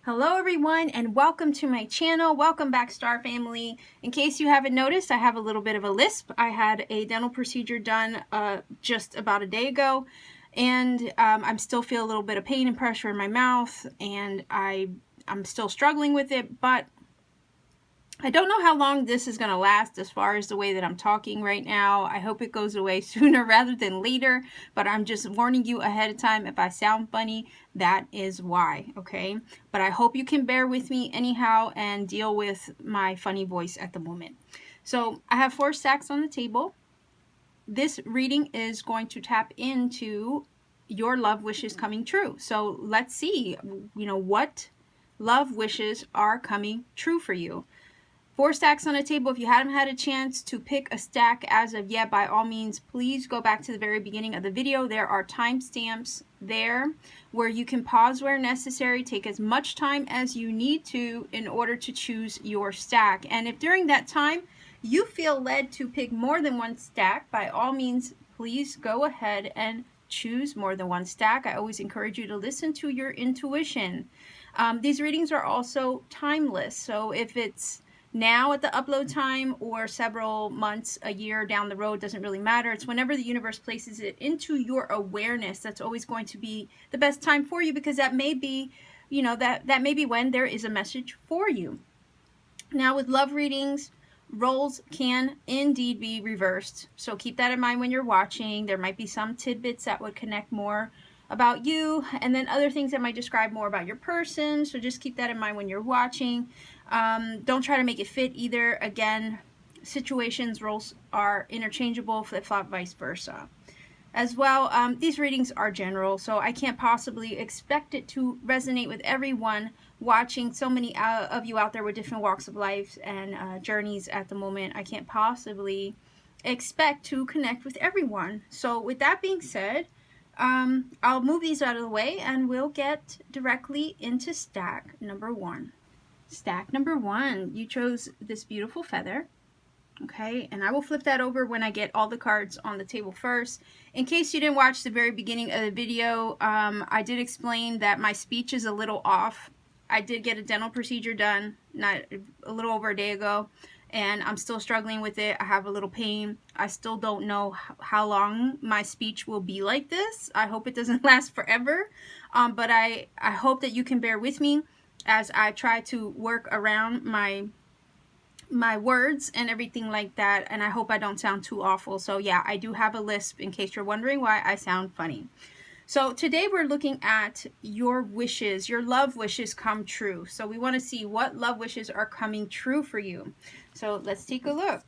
Hello everyone and welcome to my channel. Welcome back, Star Family. In case you haven't noticed, I have a little bit of a lisp. I had a dental procedure done just about a day ago, and I'm still feel a little bit of pain and pressure in my mouth, and I'm still struggling with it, but I don't know how long this is going to last as far as the way that I'm talking right now. I hope it goes away sooner rather than later, but I'm just warning you ahead of time. If I sound funny, that is why, okay? But I hope you can bear with me anyhow and deal with my funny voice at the moment. So I have 4 stacks on the table. This reading is going to tap into your love wishes coming true. So let's see, what love wishes are coming true for you. 4 stacks on a table. If you haven't had a chance to pick a stack as of yet, by all means, please go back to the very beginning of the video. There are timestamps there where you can pause where necessary, take as much time as you need to in order to choose your stack. And if during that time you feel led to pick more than 1 stack, by all means, please go ahead and choose more than 1 stack. I always encourage you to listen to your intuition. These readings are also timeless, so if it's now at the upload time or several months, a year down the road, doesn't really matter. It's whenever the universe places it into your awareness that's always going to be the best time for you, because that may be, that may be when there is a message for you. Now with love readings, roles can indeed be reversed, so keep that in mind when you're watching. There might be some tidbits that would connect more about you, and then other things that might describe more about your person, so just keep that in mind when you're watching. Don't try to make it fit either. Again, situations, roles are interchangeable, flip-flop, vice versa. As well, these readings are general, so I can't possibly expect it to resonate with everyone watching. So many of you out there with different walks of life and journeys at the moment. I can't possibly expect to connect with everyone. So with that being said, I'll move these out of the way and we'll get directly into stack number 1. Stack number 1, you chose this beautiful feather, okay? And I will flip that over when I get all the cards on the table first. In case you didn't watch the very beginning of the video, I did explain that my speech is a little off. I did get a dental procedure done a little over a day ago, and I'm still struggling with it. I have a little pain. I still don't know how long my speech will be like this. I hope it doesn't last forever, but I hope that you can bear with me as I try to work around my words and everything like that, and I hope I don't sound too awful. So yeah, I do have a lisp in case you're wondering why I sound funny. So today we're looking at your wishes, your love wishes come true. So we want to see what love wishes are coming true for you. So let's take a look.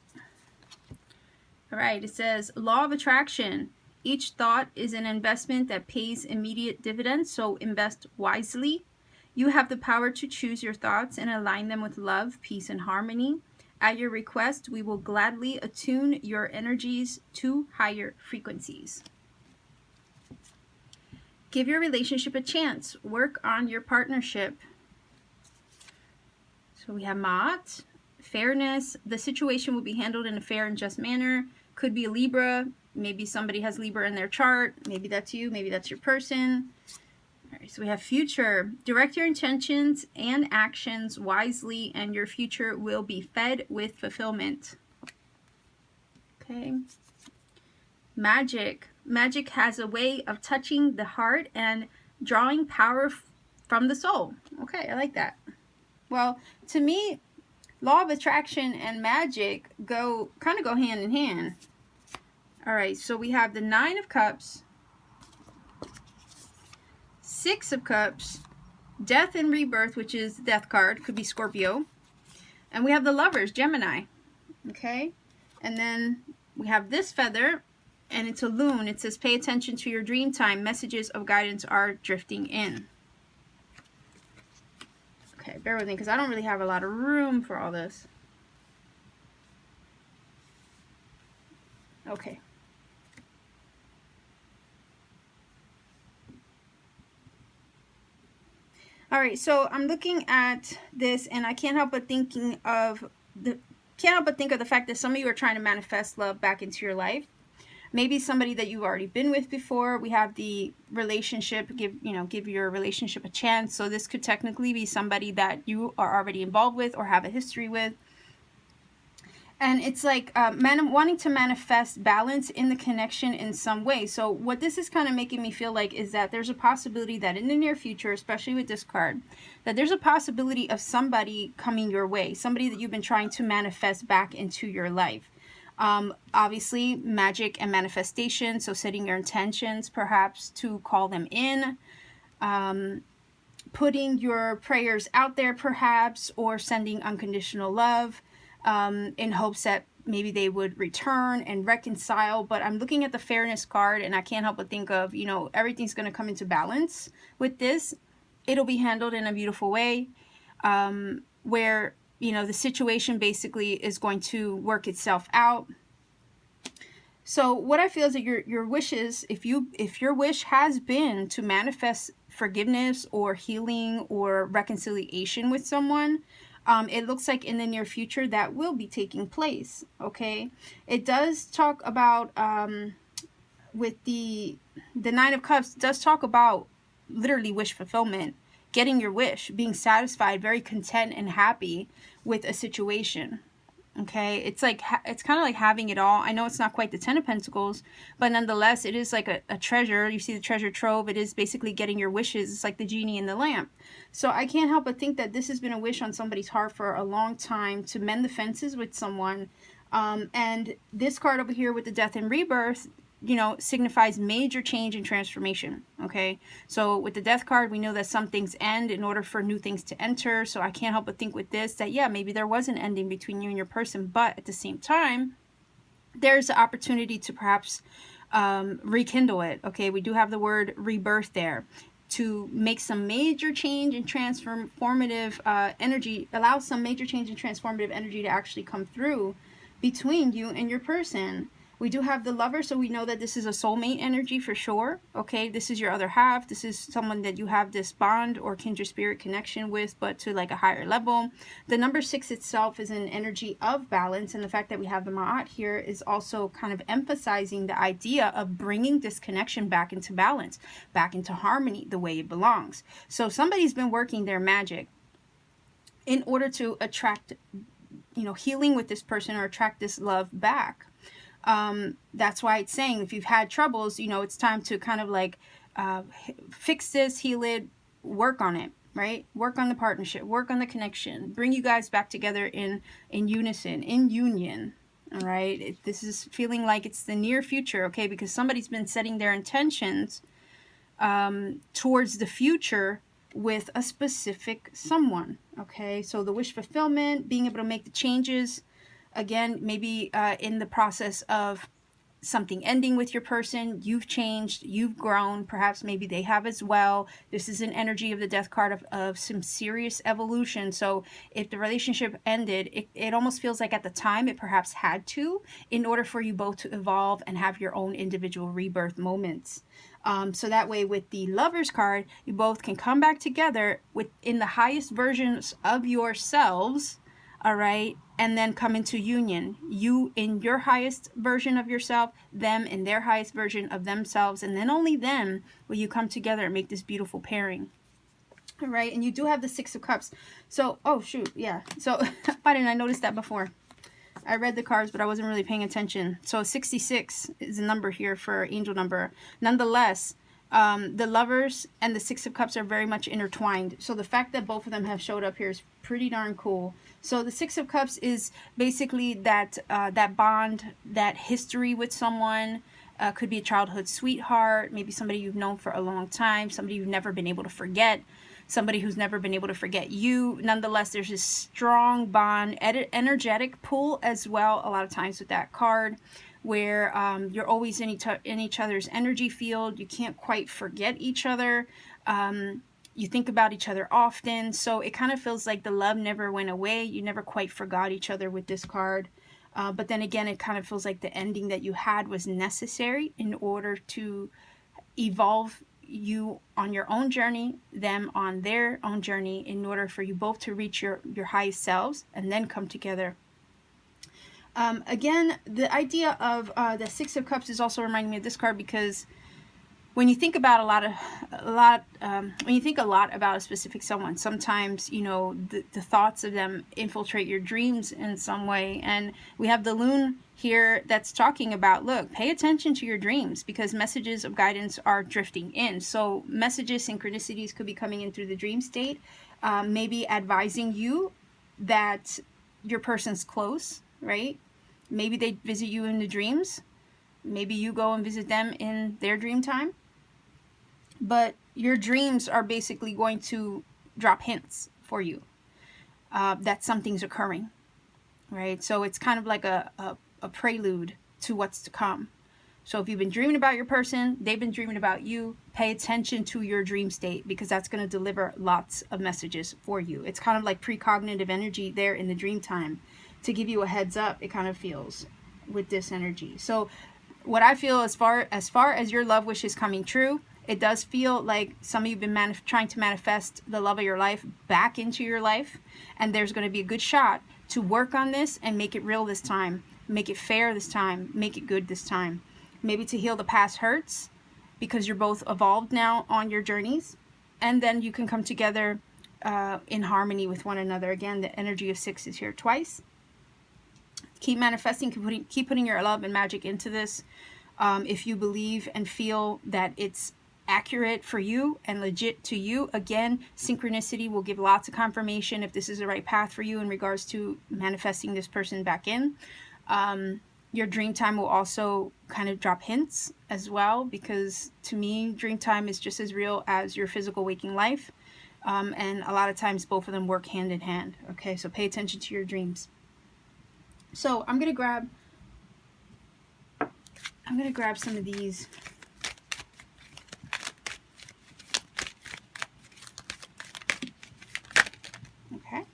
All right, it says law of attraction. Each thought is an investment that pays immediate dividends, so invest wisely. You have the power to choose your thoughts and align them with love, peace, and harmony. At your request, we will gladly attune your energies to higher frequencies. Give your relationship a chance. Work on your partnership. So we have Ma'at. Fairness. The situation will be handled in a fair and just manner. Could be a Libra. Maybe somebody has Libra in their chart. Maybe that's you. Maybe that's your person. All right, so we have future. Direct your intentions and actions wisely, and your future will be fed with fulfillment. Okay. Magic. Magic has a way of touching the heart and drawing power from the soul. Okay, I like that. Well, to me, law of attraction and magic kind of go hand in hand. All right, so we have the 9 of Cups, 6 of Cups, Death and Rebirth, which is the Death card, could be Scorpio. And we have the Lovers, Gemini. Okay? And then we have this feather, and it's a loon. It says, pay attention to your dream time. Messages of guidance are drifting in. Okay, bear with me because I don't really have a lot of room for all this. Okay. All right, so I'm looking at this and I can't help but think of the fact that some of you are trying to manifest love back into your life. maybe somebody that you've already been with before. We have the relationship, give your relationship a chance. So this could technically be somebody that you are already involved with or have a history with. And it's like wanting to manifest balance in the connection in some way. So what this is kind of making me feel like is that there's a possibility that in the near future, especially with this card, that there's a possibility of somebody coming your way, somebody that you've been trying to manifest back into your life. Obviously, magic and manifestation, so setting your intentions perhaps to call them in, putting your prayers out there perhaps, or sending unconditional love in hopes that maybe they would return and reconcile. But I'm looking at the fairness card, and I can't help but think of, everything's going to come into balance with this. It'll be handled in a beautiful way, where, the situation basically is going to work itself out. So what I feel is that your wishes, if your wish has been to manifest forgiveness or healing or reconciliation with someone, it looks like in the near future that will be taking place. Okay, it does talk about with the Nine of Cups, does talk about literally wish fulfillment, getting your wish, being satisfied, very content and happy with a situation. Okay, it's like, it's kind of like having it all. I know it's not quite the 10 of Pentacles, but nonetheless, it is like a treasure. You see the treasure trove. It is basically getting your wishes. It's like the genie in the lamp. So I can't help but think that this has been a wish on somebody's heart for a long time, to mend the fences with someone. And this card over here with the Death and Rebirth, signifies major change and transformation. Okay, so with the Death card, we know that some things end in order for new things to enter. So I can't help but think with this that, yeah, maybe there was an ending between you and your person, but at the same time, there's the opportunity to perhaps rekindle it. Okay, we do have the word rebirth there, to make some major change and transformative energy, allow some major change and transformative energy to actually come through between you and your person. We do have the Lover, so we know that this is a soulmate energy for sure. Okay, this is your other half. This is someone that you have this bond or kindred spirit connection with, but to like a higher level. The number 6 itself is an energy of balance, and the fact that we have the Ma'at here is also kind of emphasizing the idea of bringing this connection back into balance, back into harmony, the way it belongs. So somebody's been working their magic in order to attract, healing with this person, or attract this love back. That's why it's saying, if you've had troubles, it's time to kind of like fix this, heal it, work on it, right? Work on the partnership, work on the connection, bring you guys back together in unison, in union. All right, this is feeling like it's the near future, okay? Because somebody's been setting their intentions towards the future with a specific someone, okay? So the wish fulfillment, being able to make the changes. Again, maybe in the process of something ending with your person, you've changed, you've grown, perhaps maybe they have as well. This is an energy of the Death card of some serious evolution. So if the relationship ended, it almost feels like at the time it perhaps had to, in order for you both to evolve and have your own individual rebirth moments. So that way with the Lovers card, you both can come back together in the highest versions of yourselves, all right, and then come into union. You in your highest version of yourself, them in their highest version of themselves, and then only then will you come together and make this beautiful pairing. All right, and you do have the 6 of Cups. So, oh shoot, yeah. So, why didn't I notice that before? I read the cards, but I wasn't really paying attention. So 66 is a number here for angel number. Nonetheless, the Lovers and the 6 of Cups are very much intertwined. So the fact that both of them have showed up here is pretty darn cool. So the 6 of Cups is basically that that bond, that history with someone. Could be a childhood sweetheart, maybe somebody you've known for a long time, somebody you've never been able to forget, somebody who's never been able to forget you. Nonetheless, there's this strong bond, energetic pull as well, a lot of times with that card, where you're always in each other's energy field. You can't quite forget each other. You think about each other often. So it kind of feels like the love never went away. You never quite forgot each other with this card. But then again, it kind of feels like the ending that you had was necessary in order to evolve you on your own journey, them on their own journey, in order for you both to reach your highest selves and then come together. Again, the idea of the Six of Cups is also reminding me of this card, because when you think about when you think a lot about a specific someone, sometimes, you know, the thoughts of them infiltrate your dreams in some way. And we have the Loon here that's talking about, look, pay attention to your dreams, because messages of guidance are drifting in. So messages, synchronicities could be coming in through the dream state, maybe advising you that your person's close, right? Maybe they visit you in the dreams. Maybe you go and visit them in their dream time. But your dreams are basically going to drop hints for you that something's occurring, right? So it's kind of like a prelude to what's to come. So if you've been dreaming about your person, they've been dreaming about you, pay attention to your dream state, because that's going to deliver lots of messages for you. It's kind of like precognitive energy there in the dream time to give you a heads up, it kind of feels, with this energy. So what I feel, as far as your love wish is coming true, it does feel like some of you have been trying to manifest the love of your life back into your life, and there's going to be a good shot to work on this and make it real this time, make it fair this time, make it good this time. Maybe to heal the past hurts, because you're both evolved now on your journeys, and then you can come together in harmony with one another. Again, the energy of 6 is here twice. Keep manifesting, keep putting your love and magic into this. If you believe and feel that it's accurate for you and legit to you, again, synchronicity will give lots of confirmation if this is the right path for you in regards to manifesting this person back in. Your dream time will also kind of drop hints as well, because to me, dream time is just as real as your physical waking life. And a lot of times both of them work hand in hand. Okay, so pay attention to your dreams. So I'm gonna grab some of these. Okay.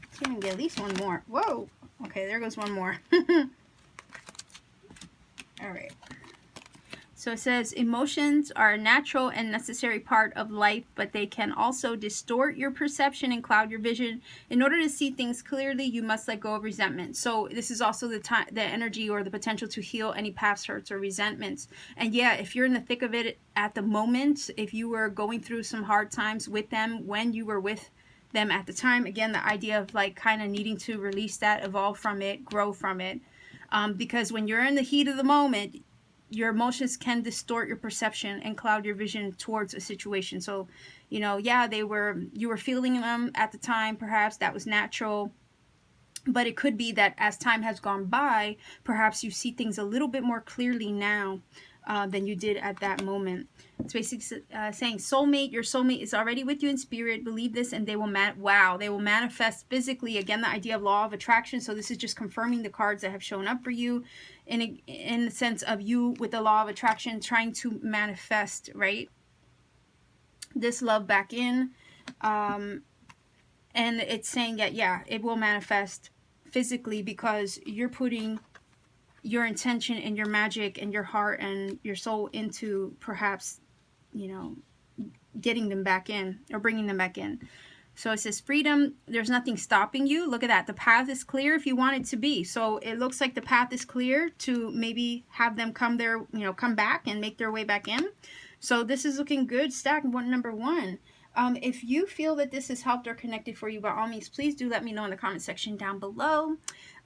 Let's even get at least one more. Whoa. Okay, there goes one more. All right. So it says, emotions are a natural and necessary part of life, but they can also distort your perception and cloud your vision. In order to see things clearly, you must let go of resentment. So this is also the energy or the potential to heal any past hurts or resentments. And yeah, if you're in the thick of it at the moment, if you were going through some hard times with them when you were with them at the time, again, the idea of like kind of needing to release that, evolve from it, grow from it. Because when you're in the heat of the moment, your emotions can distort your perception and cloud your vision towards a situation. So, you know, yeah, you were feeling them at the time, perhaps that was natural, but it could be that as time has gone by, perhaps you see things a little bit more clearly now than you did at that moment. It's basically saying soulmate, your soulmate is already with you in spirit. Believe this, and they will manifest physically. Again, the idea of law of attraction. So this is just confirming the cards that have shown up for you in the sense of you with the law of attraction trying to manifest, right, this love back in. And it's saying that, yeah, it will manifest physically because you're putting your intention and your magic and your heart and your soul into perhaps, you know, getting them back in or bringing them back in. So it says freedom, there's nothing stopping you. Look at that. The path is clear if you want it to be. So it looks like the path is clear to maybe have them come there, you know, come back and make their way back in. So this is looking good. Stack number 1. If you feel that this has helped or connected for you, by all means, please do let me know in the comment section down below.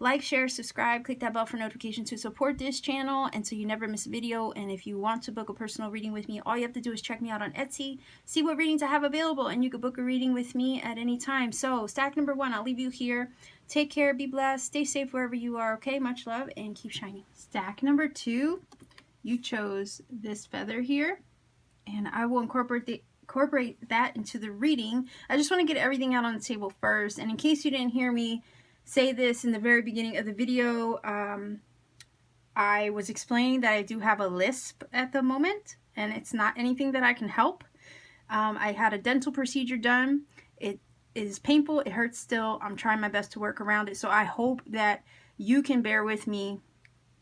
Like, share, subscribe, click that bell for notifications to support this channel and so you never miss a video. And if you want to book a personal reading with me, all you have to do is check me out on Etsy, see what readings I have available, and you can book a reading with me at any time. So stack number 1, I'll leave you here. Take care, be blessed, stay safe wherever you are, okay? Much love, and keep shining. Stack number 2, you chose this feather here, and I will incorporate that into the reading. I just want to get everything out on the table first, and in case you didn't hear me say this in the very beginning of the video, I was explaining that I do have a lisp at the moment, and it's not anything that I can help. I had a dental procedure done. It is painful, it hurts still. I'm trying my best to work around it, so I hope that you can bear with me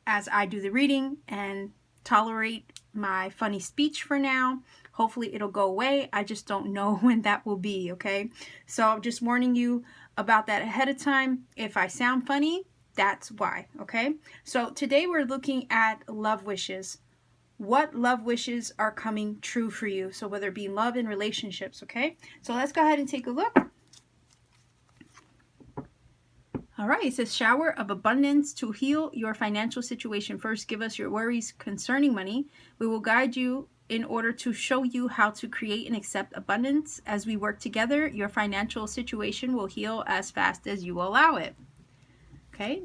as I do the reading and tolerate my funny speech for now. Hopefully it'll go away. I just don't know when that will be, okay? So I'm just warning you about that ahead of time. If I sound funny, that's why, okay? So today we're looking at love wishes. What love wishes are coming true for you? So whether it be love and relationships, okay? So let's go ahead and take a look. All right, it says shower of abundance to heal your financial situation. First, give us your worries concerning money. We will guide you in order to show you how to create and accept abundance. As we work together, your financial situation will heal as fast as you allow it. Okay,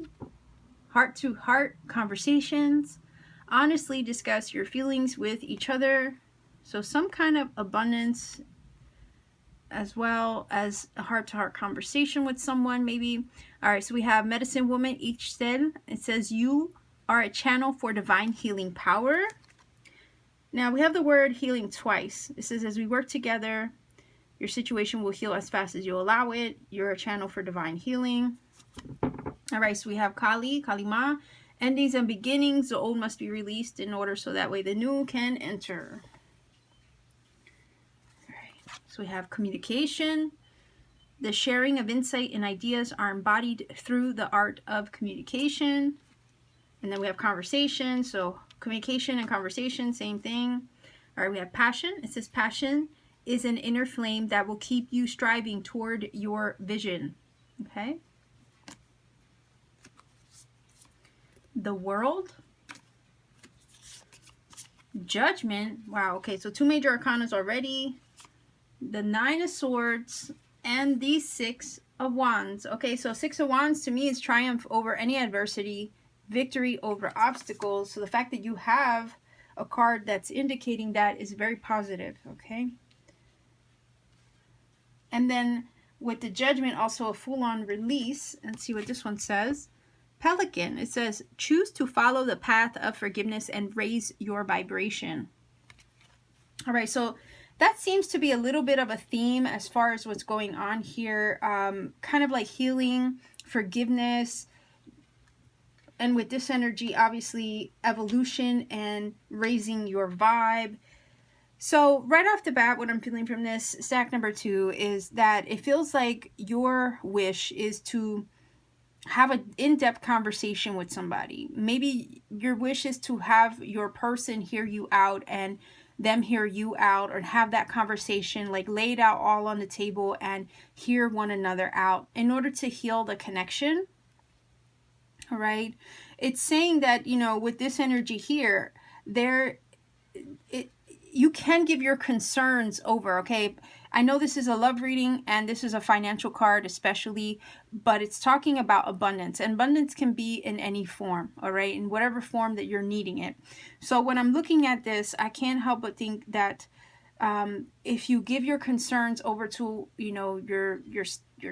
heart-to-heart conversations. Honestly discuss your feelings with each other. So some kind of abundance as well as a heart-to-heart conversation with someone maybe. All right, so we have medicine woman each said. It says you are a channel for divine healing power. Now we have the word healing twice. It says as we work together, your situation will heal as fast as you allow it. You're a channel for divine healing. All right, so we have Kali, Kalima, endings and beginnings. The old must be released in order so that way the new can enter. So we have communication. The sharing of insight and ideas are embodied through the art of communication. And then we have conversation. So communication and conversation, same thing. All right, we have passion. It says passion is an inner flame that will keep you striving toward your vision. Okay. The world. Judgment. Wow. Okay, so 2 major arcanas already. The 9 of Swords and the 6 of Wands. Okay, so 6 of Wands to me is triumph over any adversity, victory over obstacles. So the fact that you have a card that's indicating that is very positive, okay? And then with the Judgment, also a full-on release. And see what this one says. Pelican, it says, choose to follow the path of forgiveness and raise your vibration. All right, so that seems to be a little bit of a theme as far as what's going on here. Kind of like healing, forgiveness, and with this energy, obviously, evolution and raising your vibe. So right off the bat, what I'm feeling from this, stack number 2, is that it feels like your wish is to have an in-depth conversation with somebody. Maybe your wish is to have your person hear you out and them hear you out, or have that conversation, like lay it out all on the table and hear one another out in order to heal the connection. All right. It's saying that, you know, with this energy here, you can give your concerns over, okay? I know this is a love reading and this is a financial card especially, but it's talking about abundance. And abundance can be in any form, all right? In whatever form that you're needing it. So when I'm looking at this, I can't help but think that if you give your concerns over to, you know, your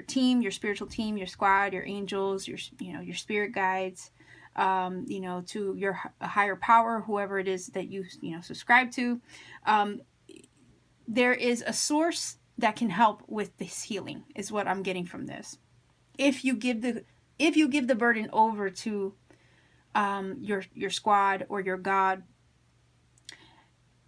team, your spiritual team, your squad, your angels, your spirit guides, you know, to your higher power, whoever it is that you subscribe to, there is a source that can help with this healing, is what I'm getting from this. If you give the burden over to your squad or your God,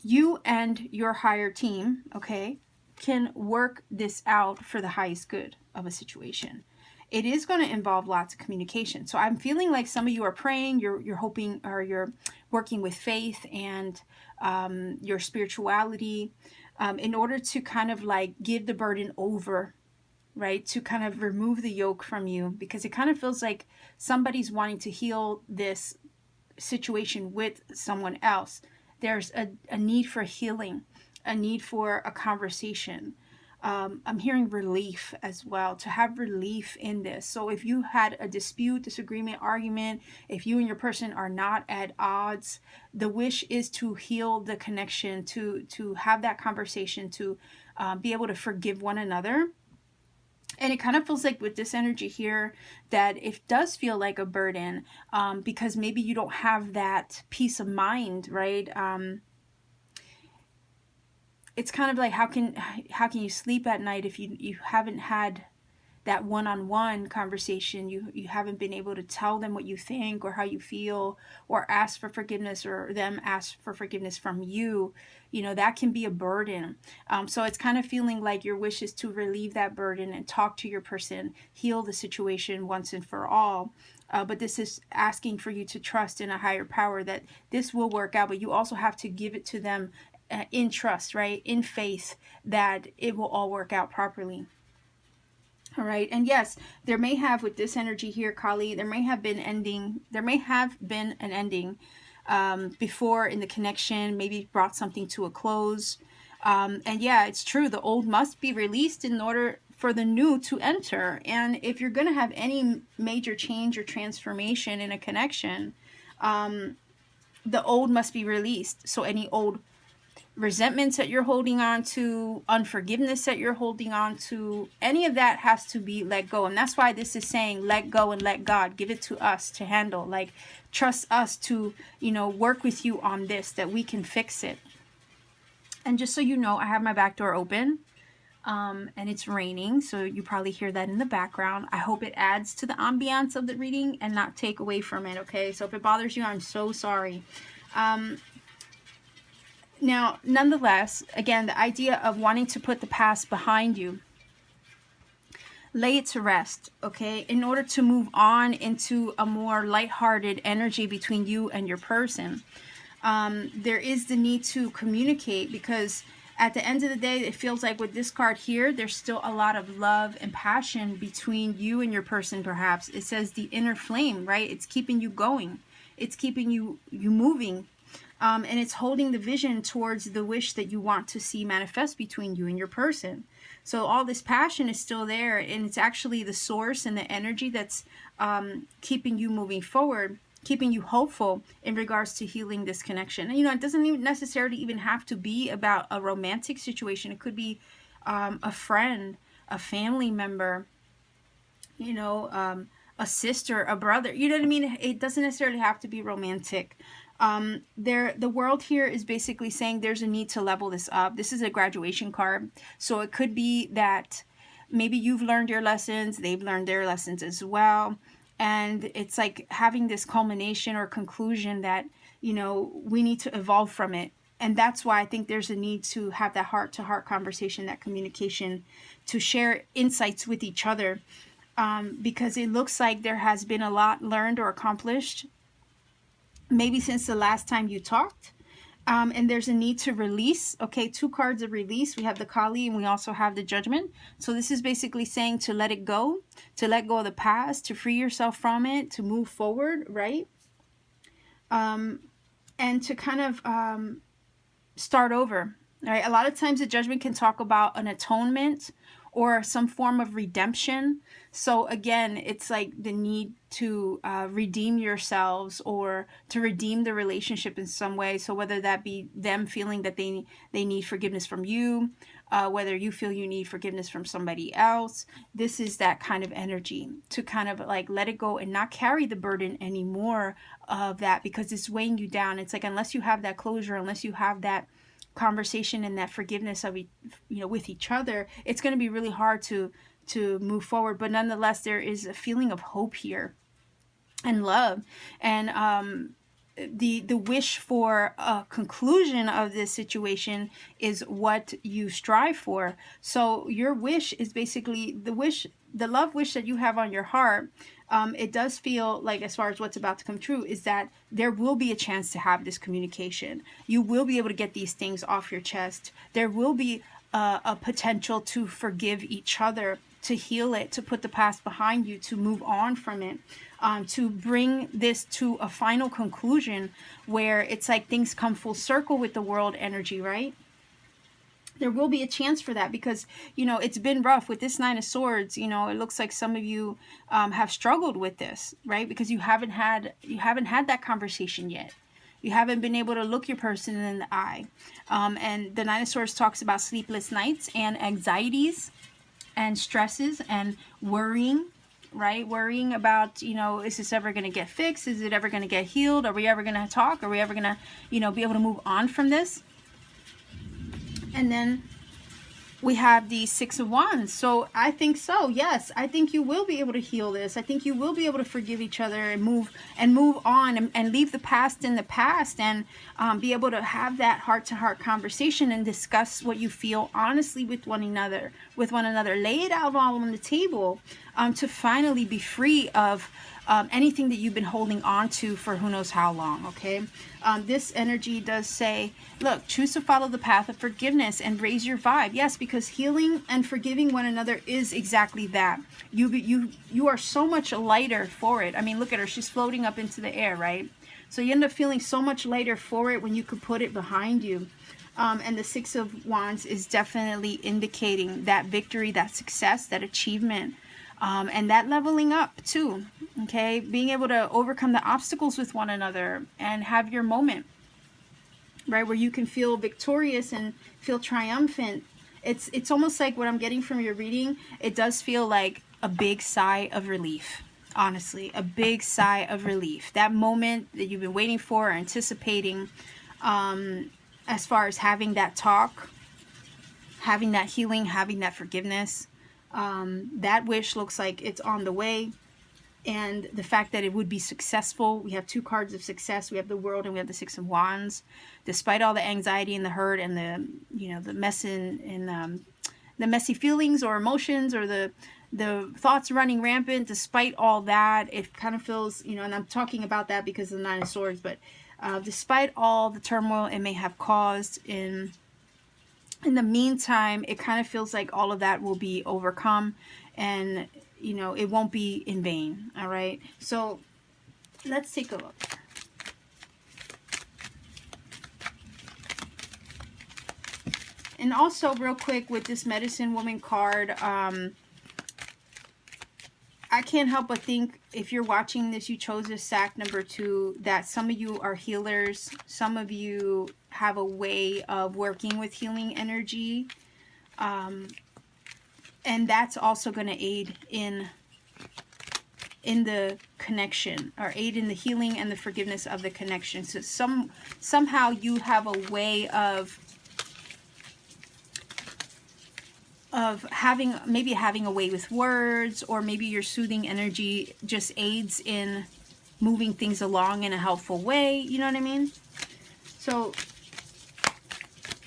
you and your higher team, okay, can work this out for the highest good of a situation. It is going to involve lots of communication. So I'm feeling like some of you are praying, you're hoping, or you're working with faith and your spirituality in order to kind of like give the burden over, right? To kind of remove the yoke from you, because it kind of feels like somebody's wanting to heal this situation with someone else. There's a need for healing, a need for a conversation. I'm hearing relief as well, to have relief in this. So if you had a dispute, disagreement, argument, if you and your person are not at odds, the wish is to heal the connection, to have that conversation, to be able to forgive one another. And it kind of feels like with this energy here that it does feel like a burden, because maybe you don't have that peace of mind, right? It's kind of like how can you sleep at night if you haven't had that one-on-one conversation, you haven't been able to tell them what you think or how you feel, or ask for forgiveness, or them ask for forgiveness from you, that can be a burden. So it's kind of feeling like your wish is to relieve that burden and talk to your person, heal the situation once and for all. But this is asking for you to trust in a higher power that this will work out, but you also have to give it to them in trust, right? In faith that it will all work out properly. All right. And yes, there may have, with this energy here, Kali, there may have been an ending before in the connection, maybe brought something to a close. And yeah, it's true. The old must be released in order for the new to enter. And if you're going to have any major change or transformation in a connection, the old must be released. So any old resentments that you're holding on to, unforgiveness that you're holding on to, any of that has to be let go. And that's why this is saying let go and let God. Give it to us to handle. Like, trust us to, work with you on this, that we can fix it. And just so you know, I have my back door open. And it's raining, so you probably hear that in the background. I hope it adds to the ambiance of the reading and not take away from it, okay? So if it bothers you, I'm so sorry. Now, nonetheless, again, the idea of wanting to put the past behind you, lay it to rest, okay? In order to move on into a more lighthearted energy between you and your person. There is the need to communicate, because at the end of the day, it feels like with this card here, there's still a lot of love and passion between you and your person, perhaps. It says the inner flame, right? It's keeping you going. It's keeping you moving. And it's holding the vision towards the wish that you want to see manifest between you and your person. So all this passion is still there, and it's actually the source and the energy that's keeping you moving forward, keeping you hopeful in regards to healing this connection. And, it doesn't even necessarily even have to be about a romantic situation. It could be a friend, a family member, a sister, a brother. You know what I mean? It doesn't necessarily have to be romantic. The world here is basically saying there's a need to level this up. This is a graduation card. So it could be that maybe you've learned your lessons, they've learned their lessons as well. And it's like having this culmination or conclusion that, we need to evolve from it. And that's why I think there's a need to have that heart-to-heart conversation, that communication, to share insights with each other. Because it looks like there has been a lot learned or accomplished, maybe since the last time you talked. And there's a need to release. Okay, 2 cards of release. We have the Kali and we also have the Judgment. So this is basically saying to let it go, to let go of the past, to free yourself from it, to move forward, right? And to kind of start over, right? A lot of times the Judgment can talk about an atonement or some form of redemption. So again, it's like the need to redeem yourselves or to redeem the relationship in some way. So whether that be them feeling that they need forgiveness from you, whether you feel you need forgiveness from somebody else, this is that kind of energy to kind of like let it go and not carry the burden anymore of that, because it's weighing you down. It's like, unless you have that closure, unless you have that conversation and that forgiveness of with each other, it's going to be really hard to move forward. But nonetheless, there is a feeling of hope here and love, and the wish for a conclusion of this situation is what you strive for. So your wish is basically the love wish that you have on your heart. It does feel like, as far as what's about to come true, is that there will be a chance to have this communication. You will be able to get these things off your chest. There will be a potential to forgive each other, to heal it, to put the past behind you, to move on from it, to bring this to a final conclusion where it's like things come full circle with the world energy, right? There will be a chance for that, because it's been rough with this 9 of Swords. It looks like some of you have struggled with this, right? Because you haven't had that conversation yet. You haven't been able to look your person in the eye. And the 9 of Swords talks about sleepless nights and anxieties and stresses and worrying, right? Worrying about, is this ever going to get fixed? Is it ever going to get healed? Are we ever going to talk? Are we ever going to, be able to move on from this? And then we have the Six of Wands. So I think so. Yes, I think you will be able to heal this. I think you will be able to forgive each other and move on and leave the past in the past, and be able to have that heart-to-heart conversation and discuss what you feel honestly with one another. Lay it out all on the table, to finally be free of anything that you've been holding on to for who knows how long. Okay, this energy does say, look, choose to follow the path of forgiveness and raise your vibe. Yes, because healing and forgiving one another is exactly that. You are so much lighter for it. I mean, look at her, she's floating up into the air, right? So you end up feeling so much lighter for it when you could put it behind you. And the Six of Wands is definitely indicating that victory, that success, that achievement, and that leveling up too. Okay, being able to overcome the obstacles with one another and have your moment, right, where you can feel victorious and feel triumphant. It's almost like what I'm getting from your reading. It does feel like a big sigh of relief. Honestly, a big sigh of relief. That moment that you've been waiting for, or anticipating, as far as having that talk, having that healing, having that forgiveness. That wish looks like it's on the way. And the fact that it would be successful. We have two cards of success. We have the World and we have the Six of Wands. Despite all the anxiety and the hurt and the, the mess in the messy feelings or emotions, or the thoughts running rampant, despite all that, it kind of feels, and I'm talking about that because of the Nine of Swords, but despite all the turmoil it may have caused, in the meantime, it kind of feels like all of that will be overcome, and it won't be in vain. All right, so let's take a look. And also real quick with this Medicine Woman card, I can't help but think, if you're watching this, you chose this sack number 2, that some of you are healers. Some of you have a way of working with healing energy. And that's also going to aid in the connection, or aid in the healing and the forgiveness of the connection. So somehow you have a way of having a way with words, or maybe your soothing energy just aids in moving things along in a helpful way. You know what I mean? So,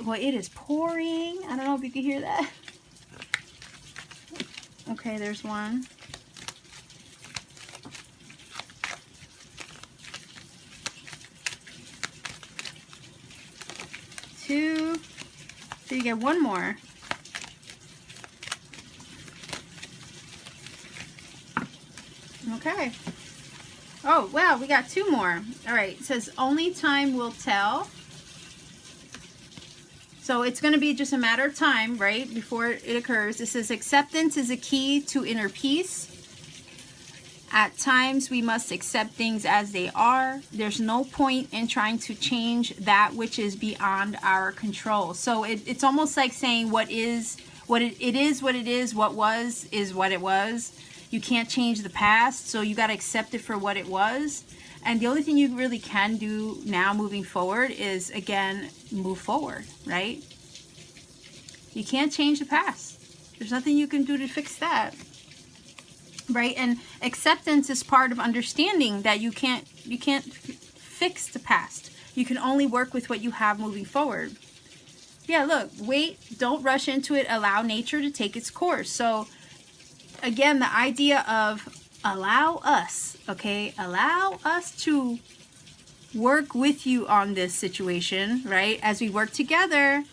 well, it is pouring. I don't know if you can hear that. Okay, there's one. Two. So you get one more. Okay. Oh, wow, we got 2 more. All right, it says only time will tell. So it's going to be just a matter of time, right, before it occurs. It says acceptance is a key to inner peace. At times, we must accept things as they are. There's no point in trying to change that which is beyond our control. So it's almost like saying what it is, what it is, what was is what it was. You can't change the past, so you got to accept it for what it was. And the only thing you really can do now moving forward is, again, move forward, right? You can't change the past. There's nothing you can do to fix that, right? And acceptance is part of understanding that you can't fix the past. You can only work with what you have moving forward. Yeah, look, wait, don't rush into it. Allow nature to take its course. So again, the idea of allow us, okay? Allow us to work with you on this situation, right? As we work together,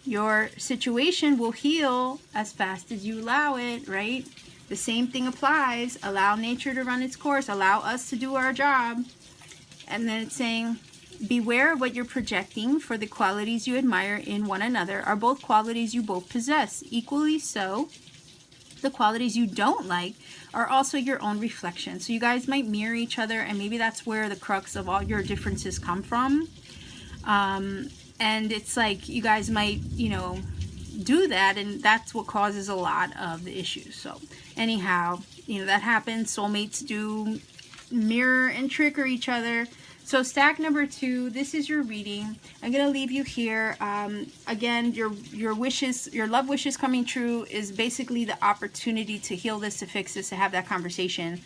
your situation will heal as fast as you allow it, right? The same thing applies. Allow nature to run its course. Allow us to do our job. And then it's saying, beware of what you're projecting, for the qualities you admire in one another are both qualities you both possess. Equally so, the qualities you don't like are also your own reflection. So you guys might mirror each other, and maybe that's where the crux of all your differences come from. And it's like you guys might, do that, and that's what causes a lot of the issues. So anyhow, that happens. Soulmates do mirror and trigger each other. So stack number 2, this is your reading. I'm going to leave you here. Again, your wishes, your love wishes coming true is basically the opportunity to heal this, to fix this, to have that conversation.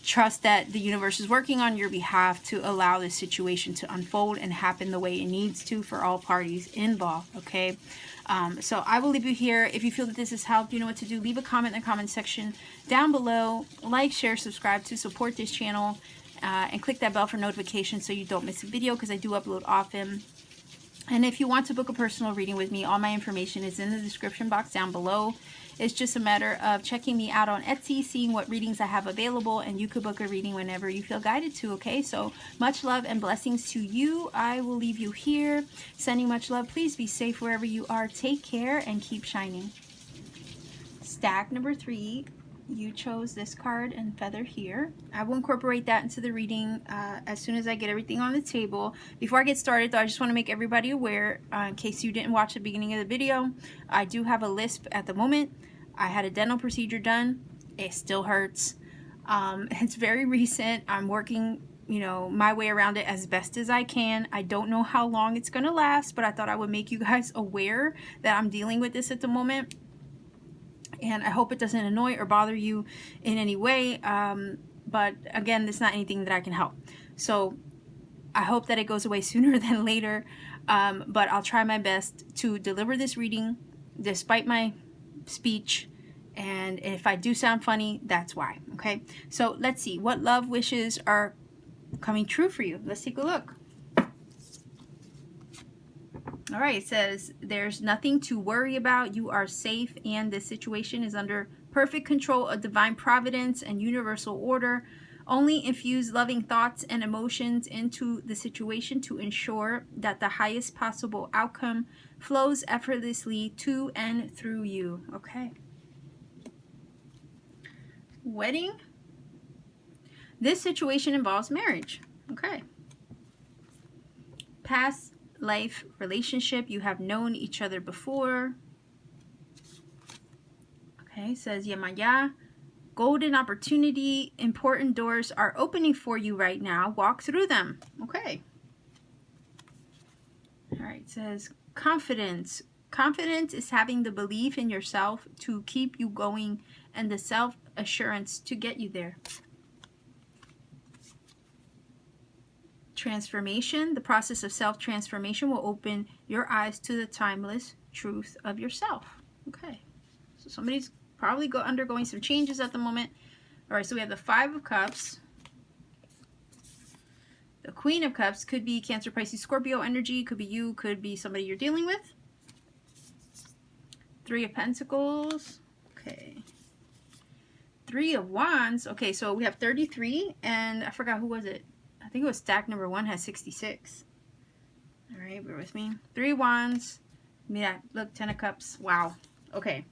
Trust that the universe is working on your behalf to allow this situation to unfold and happen the way it needs to for all parties involved, okay? So I will leave you here. If you feel that this has helped, you know what to do. Leave a comment in the comment section down below. Like, share, subscribe to support this channel. And click that bell for notifications so you don't miss a video, because I do upload often. And if you want to book a personal reading with me, all my information is in the description box down below. It's just a matter of checking me out on Etsy, seeing what readings I have available, and you could book a reading whenever you feel guided to, okay? So much love and blessings to you. I will leave you here. Sending much love. Please be safe wherever you are. Take care and keep shining. Stack number 3. You chose this card and feather here. I will incorporate that into the reading as soon as I get everything on the table. Before I get started though, I just want to make everybody aware, in case you didn't watch the beginning of the video, I do have a lisp at the moment. I had a dental procedure done. It still hurts. It's very recent. I'm working, you know, my way around it as best as I can. I don't know how long it's going to last, but I thought I would make you guys aware that I'm dealing with this at the moment. And I hope it doesn't annoy or bother you in any way. But again, it's not anything that I can help. So I hope that it goes away sooner than later. But I'll try my best to deliver this reading despite my speech. And if I do sound funny, that's why. Okay. So let's see what love wishes are coming true for you. Let's take a look. All right, it says, there's nothing to worry about. You are safe, and this situation is under perfect control of divine providence and universal order. Only infuse loving thoughts and emotions into the situation to ensure that the highest possible outcome flows effortlessly to and through you. Okay. Wedding. This situation involves marriage. Okay. Past life relationship, you have known each other before. Okay, says Yamaya. Golden opportunity, important doors are opening for you right now. Walk through them. Okay. All right, says confidence. Confidence is having the belief in yourself to keep you going and the self-assurance to get you there. Transformation. The process of self-transformation will open your eyes to the timeless truth of yourself. Okay. So somebody's probably undergoing some changes at the moment. All right, so we have the 5 of Cups. The Queen of Cups could be Cancer, Pisces, Scorpio energy. Could be you. Could be somebody you're dealing with. 3 of Pentacles. Okay. 3 of Wands. Okay, so we have 33, and I forgot who was it. I think it was stack number 1 has 66. All right, bear with me. 3 Wands. Yeah, look, 10 of Cups. Wow. Okay.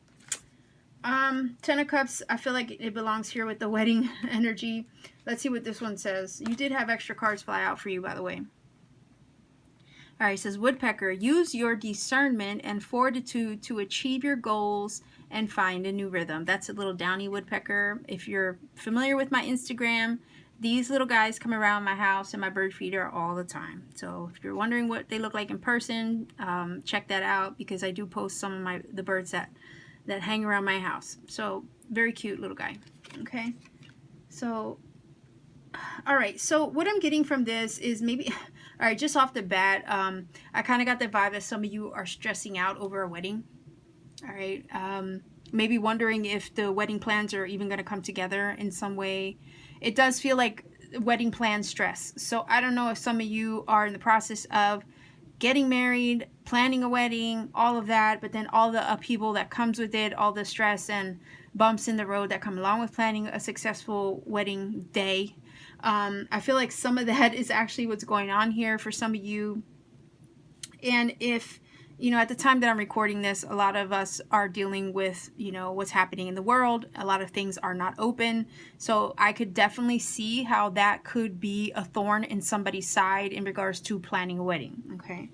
10 of Cups, I feel like it belongs here with the wedding energy. Let's see what this one says. You did have extra cards fly out for you, by the way. All right, it says Woodpecker. Use your discernment and fortitude to achieve your goals and find a new rhythm. That's a little downy woodpecker. If you're familiar with my Instagram, these little guys come around my house and my bird feeder all the time. So if you're wondering what they look like in person, check that out, because I do post some of the birds that hang around my house. So very cute little guy. Okay. So, all right. So what I'm getting from this is maybe, all right, just off the bat, I kind of got the vibe that some of you are stressing out over a wedding. All right. Maybe wondering if the wedding plans are even going to come together in some way. It does feel like wedding plan stress. So I don't know if some of you are in the process of getting married, planning a wedding, all of that, but then all the upheaval that comes with it, all the stress and bumps in the road that come along with planning a successful wedding day. I feel like some of that is actually what's going on here for some of you. And if, you know, at the time that I'm recording this, a lot of us are dealing with, you know, what's happening in the world. A lot of things are not open. So I could definitely see how that could be a thorn in somebody's side in regards to planning a wedding. Okay.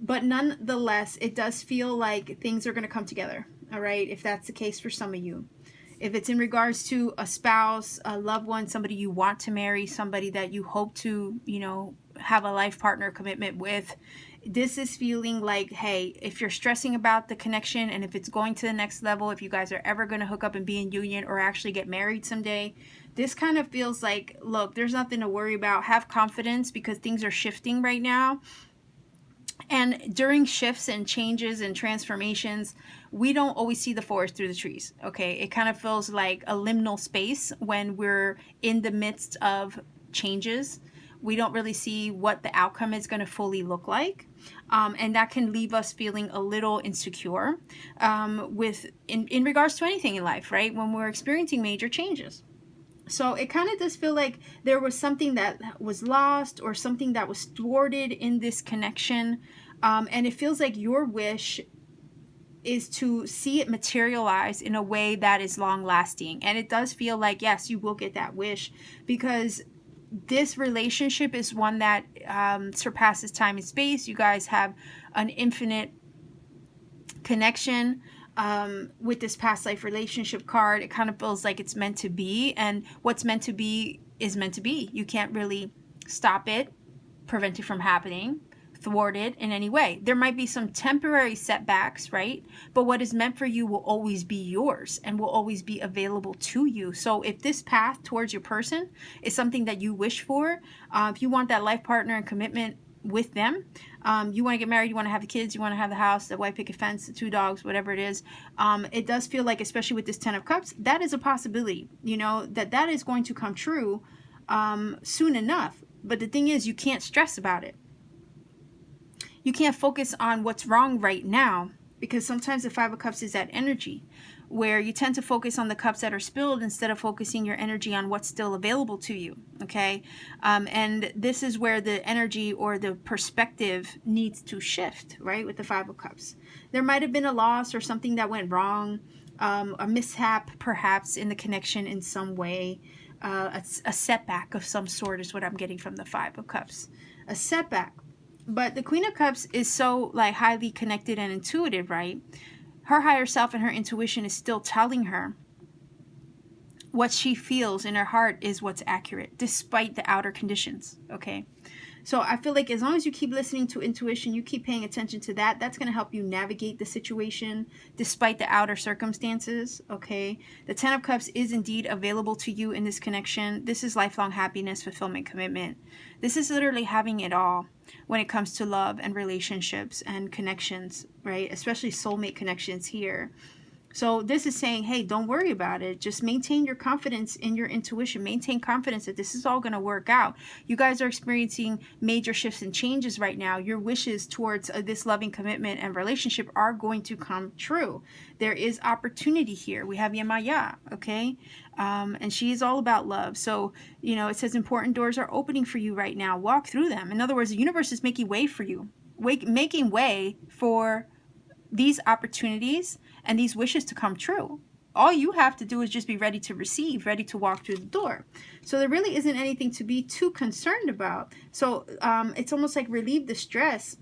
But nonetheless, it does feel like things are going to come together. All right. If that's the case for some of you, If it's in regards to a spouse, a loved one, somebody you want to marry, somebody that you hope to, have a life partner commitment with, this is feeling like, hey, if you're stressing about the connection and if it's going to the next level, if you guys are ever going to hook up and be in union or actually get married someday, this kind of feels like, look, there's nothing to worry about. Have confidence because things are shifting right now. And during shifts and changes and transformations, we don't always see the forest through the trees, okay? It kind of feels like a liminal space when we're in the midst of changes. We don't really see what the outcome is going to fully look like. And that can leave us feeling a little insecure in regards to anything in life, right? When we're experiencing major changes. So it kind of does feel like there was something that was lost or something that was thwarted in this connection. And it feels like your wish is to see it materialize in a way that is long lasting. And it does feel like, yes, you will get that wish because this relationship is one that surpasses time and space. You guys have an infinite connection. With this past life relationship card, it kind of feels like it's meant to be, and what's meant to be is meant to be. You can't really stop it, prevent it from happening, thwart it in any way. There might be some temporary setbacks, right? But what is meant for you will always be yours and will always be available to you. So if this path towards your person is something that you wish for, if you want that life partner and commitment with them, you want to get married, you want to have the kids, you want to have the house, the white picket fence, the 2 dogs, whatever it is, it does feel like, especially with this 10 of Cups, that is a possibility, that is going to come true soon enough. But the thing is, you can't stress about it. You can't focus on what's wrong right now, because sometimes the 5 of Cups is that energy where you tend to focus on the cups that are spilled instead of focusing your energy on what's still available to you, okay? And this is where the energy or the perspective needs to shift, right, with the 5 of Cups. There might have been a loss or something that went wrong, a mishap perhaps in the connection in some way, a setback of some sort is what I'm getting from the 5 of Cups. A setback. But the Queen of Cups is so like highly connected and intuitive, right? Her higher self and her intuition is still telling her what she feels in her heart is what's accurate, despite the outer conditions, okay? So I feel like as long as you keep listening to intuition, you keep paying attention to that, that's going to help you navigate the situation despite the outer circumstances, okay? The 10 of Cups is indeed available to you in this connection. This is lifelong happiness, fulfillment, commitment. This is literally having it all when it comes to love and relationships and connections, right? Especially soulmate connections here. So this is saying, hey, don't worry about it. Just maintain your confidence in your intuition. Maintain confidence that this is all going to work out. You guys are experiencing major shifts and changes right now. Your wishes towards this loving commitment and relationship are going to come true. There is opportunity here. We have Yemaya, okay? And she is all about love. So, it says important doors are opening for you right now. Walk through them. In other words, the universe is making way for you. Making way for these opportunities and these wishes to come true. All you have to do is just be ready to receive, ready to walk through the door. So there really isn't anything to be too concerned about. So it's almost like relieve the stress,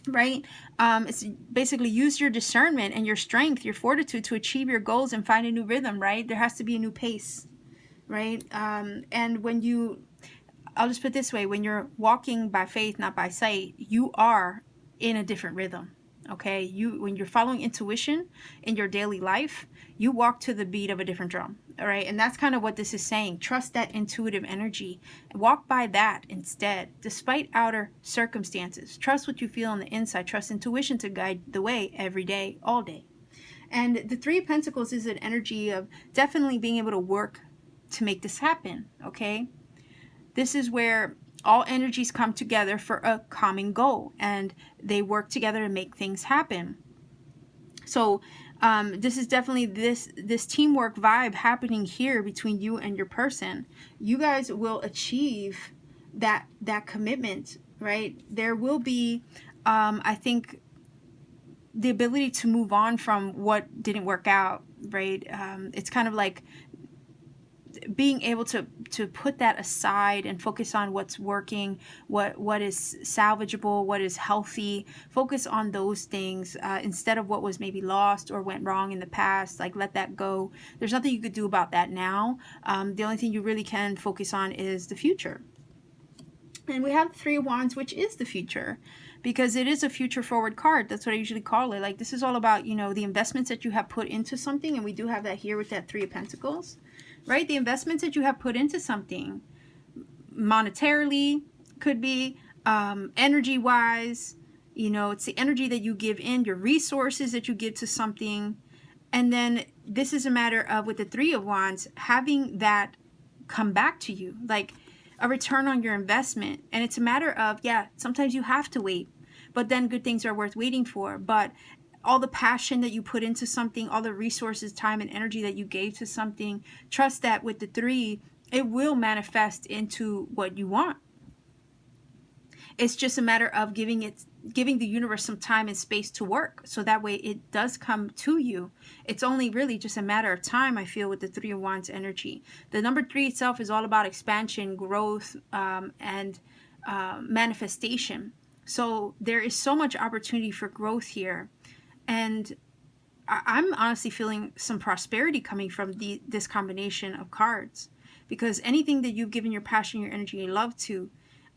right? It's basically use your discernment and your strength, your fortitude to achieve your goals and find a new rhythm, right? There has to be a new pace, right? And when I'll just put it this way, when you're walking by faith, not by sight, you are in a different rhythm. Okay, when you're following intuition in your daily life, you walk to the beat of a different drum. All right, and that's kind of what this is saying. Trust that intuitive energy. Walk by that instead, despite outer circumstances. Trust what you feel on the inside. Trust intuition to guide the way every day, all day. And the 3 of Pentacles is an energy of definitely being able to work to make this happen. Okay, this is where all energies come together for a common goal and they work together to make things happen. So this is definitely this teamwork vibe happening here between you and your person. You guys will achieve that commitment, right? There will be, I think, the ability to move on from what didn't work out, right? It's kind of like being able to put that aside and focus on what's working, what is salvageable, what is healthy. Focus on those things instead of what was maybe lost or went wrong in the past. Like, let that go. There's nothing you could do about that now. The only thing you really can focus on is the future. And we have the Three of Wands, which is the future, because it is a future forward card. That's what I usually call it. Like, this is all about, you know, the investments that you have put into something. And we do have that here with that Three of Pentacles, right? The investments that you have put into something, monetarily, could be, energy-wise, you know, it's the energy that you give in, your resources that you give to something. And then this is a matter of, with the Three of Wands, having that come back to you, like a return on your investment. And it's a matter of, yeah, sometimes you have to wait, but then good things are worth waiting for. But all the passion that you put into something, all the resources, time, and energy that you gave to something, trust that with the three, it will manifest into what you want. It's just a matter of giving the universe some time and space to work, so that way it does come to you. It's only really just a matter of time, I feel, with the Three of Wands energy. The number 3 itself is all about expansion, growth, and manifestation. So there is so much opportunity for growth here. And I'm honestly feeling some prosperity coming from this combination of cards, because anything that you've given your passion, your energy, your love to,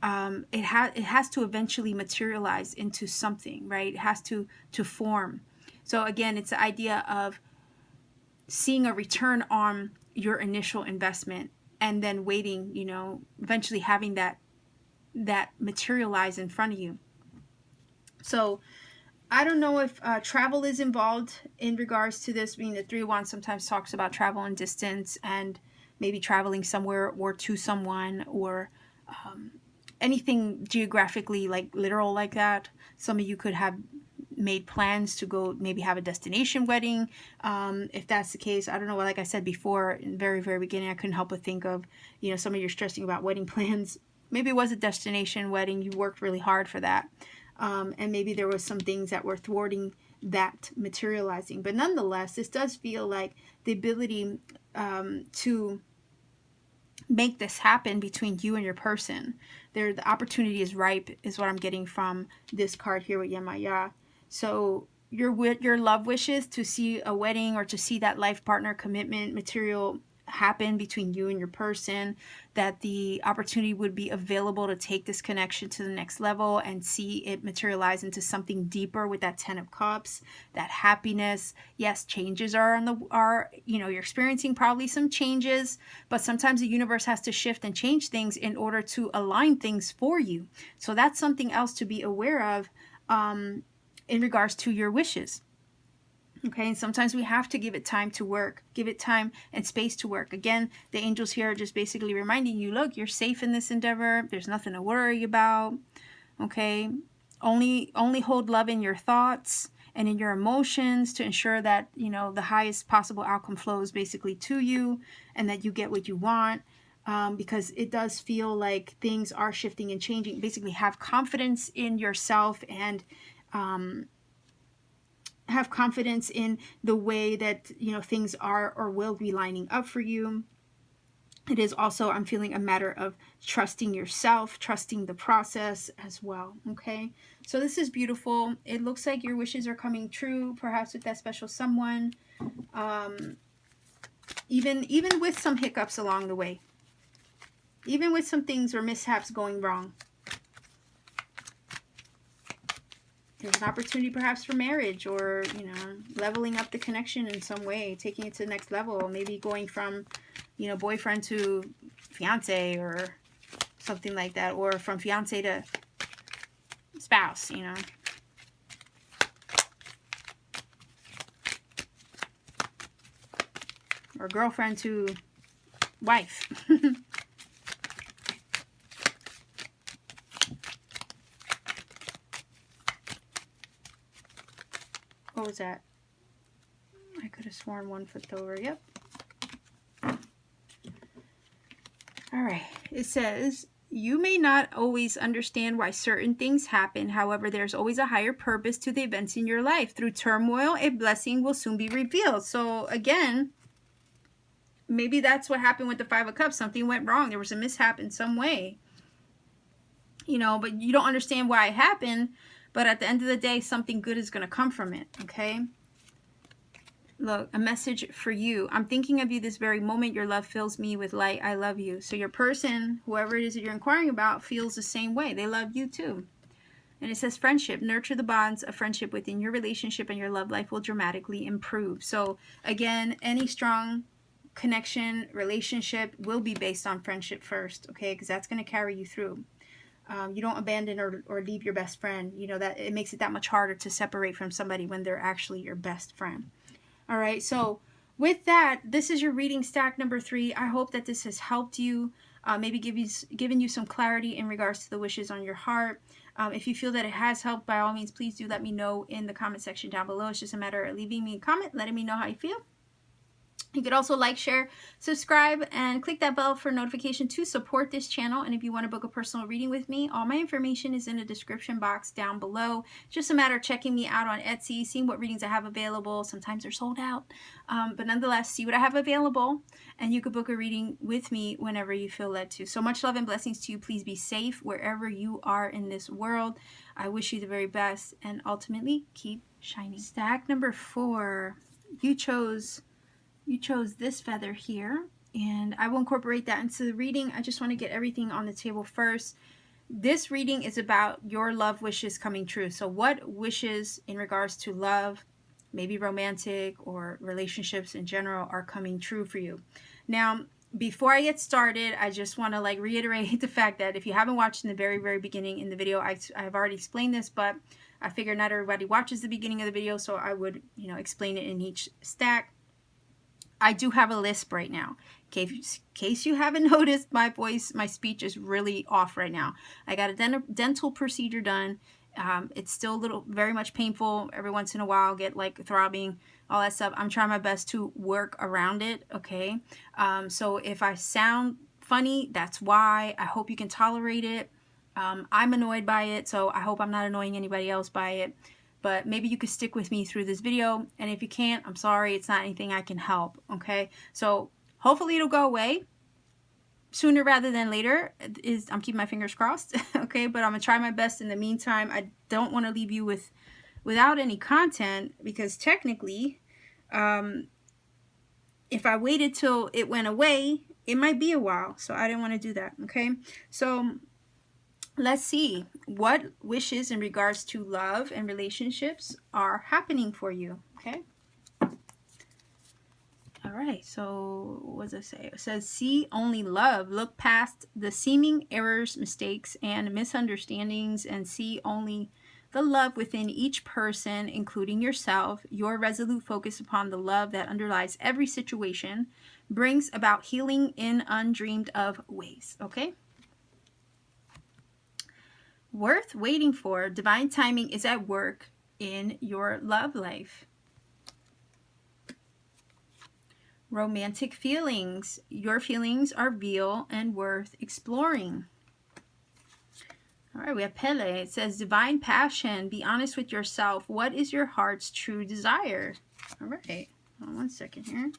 it has to eventually materialize into something, right? It has to form. So again, it's the idea of seeing a return on your initial investment and then waiting, you know, eventually having that materialize in front of you. So I don't know if travel is involved in regards to this. I mean, the Three of Wands sometimes talks about travel and distance, and maybe traveling somewhere or to someone, or anything geographically, like literal like that. Some of you could have made plans to go maybe have a destination wedding. If that's the case, I don't know. Like I said before, in the very, very beginning, I couldn't help but think of, you know, some of you stressing about wedding plans. Maybe it was a destination wedding. You worked really hard for that. And maybe there was some things that were thwarting that materializing. But nonetheless, this does feel like the ability to make this happen between you and your person. The opportunity is ripe, is what I'm getting from this card here with Yemaya. So your love wishes to see a wedding or to see that life partner commitment material happen between you and your person, that the opportunity would be available to take this connection to the next level and see it materialize into something deeper with that 10 of Cups, that happiness. Yes, changes are you know, you're experiencing probably some changes, but sometimes the universe has to shift and change things in order to align things for you. So that's something else to be aware of in regards to your wishes. Okay, and sometimes we have to give it time to work, give it time and space to work. Again, the angels here are just basically reminding you, look, you're safe in this endeavor. There's nothing to worry about. Okay, only hold love in your thoughts and in your emotions to ensure that, you know, the highest possible outcome flows basically to you and that you get what you want. Because it does feel like things are shifting and changing. Basically, have confidence in yourself and have confidence in the way that, you know, things are or will be lining up for you. It is also, I'm feeling, a matter of trusting yourself, trusting the process as well. Okay, so this is beautiful. It looks like your wishes are coming true, perhaps with that special someone, even with some hiccups along the way, even with some things or mishaps going wrong. There's an opportunity perhaps for marriage, or, you know, leveling up the connection in some way, taking it to the next level, maybe going from, you know, boyfriend to fiance or something like that, or from fiance to spouse, you know. Or girlfriend to wife. What was that? I could have sworn one flipped over. Yep. All right. It says, you may not always understand why certain things happen. However, there's always a higher purpose to the events in your life. Through turmoil, a blessing will soon be revealed. So again, maybe that's what happened with the Five of Cups. Something went wrong. There was a mishap in some way, you know, but you don't understand why it happened. But at the end of the day, something good is going to come from it, okay? Look, a message for you. I'm thinking of you this very moment. Your love fills me with light. I love you. So your person, whoever it is that you're inquiring about, feels the same way. They love you too. And it says friendship. Nurture the bonds of friendship within your relationship, and your love life will dramatically improve. So again, any strong connection, relationship will be based on friendship first, okay? Because that's going to carry you through. You don't abandon or leave your best friend. You know, that it makes it that much harder to separate from somebody when they're actually your best friend. All right, so with that, this is your reading stack number 3. I hope that this has helped you, maybe given you some clarity in regards to the wishes on your heart. If you feel that it has helped, by all means, please do let me know in the comment section down below. It's just a matter of leaving me a comment, letting me know how you feel. You could also like, share, subscribe, and click that bell for notification to support this channel. And if you want to book a personal reading with me, all my information is in the description box down below. Just a matter of checking me out on Etsy, seeing what readings I have available. Sometimes they're sold out, but nonetheless, see what I have available, and you could book a reading with me whenever you feel led to. So much love and blessings to you. Please be safe wherever you are in this world. I wish you the very best, and ultimately, keep shining. Stack number 4. You chose this feather here, and I will incorporate that into the reading. I just want to get everything on the table first. This reading is about your love wishes coming true. So what wishes in regards to love, maybe romantic or relationships in general, are coming true for you? Now, before I get started, I just want to reiterate the fact that if you haven't watched in the very, very beginning in the video, I've already explained this, but I figured not everybody watches the beginning of the video, so I would, explain it in each stack. I do have a lisp right now. Okay, in case you haven't noticed, my speech is really off right now. I got a dental procedure done. It's still very much painful. Every once in a while, I'll get throbbing, all that stuff. I'm trying my best to work around it, okay? So if I sound funny, that's why. I hope you can tolerate it. I'm annoyed by it, so I hope I'm not annoying anybody else by it. But maybe you could stick with me through this video. And if you can't, I'm sorry. It's not anything I can help, okay? So hopefully it'll go away sooner rather than later. I'm keeping my fingers crossed, okay? But I'm going to try my best in the meantime. I don't want to leave you without any content, because technically, if I waited till it went away, it might be a while. So I didn't want to do that, okay? So let's see what wishes in regards to love and relationships are happening for you, okay? All right, so what does it say? It says, see only love. Look past the seeming errors, mistakes, and misunderstandings, and see only the love within each person, including yourself. Your resolute focus upon the love that underlies every situation brings about healing in undreamed of ways, okay? Worth waiting for. Divine timing is at work in your love life. Romantic feelings. Your feelings are real and worth exploring. All right, we have Pele. It says divine passion. Be honest with yourself. What is your heart's true desire? All right, hold on one second here.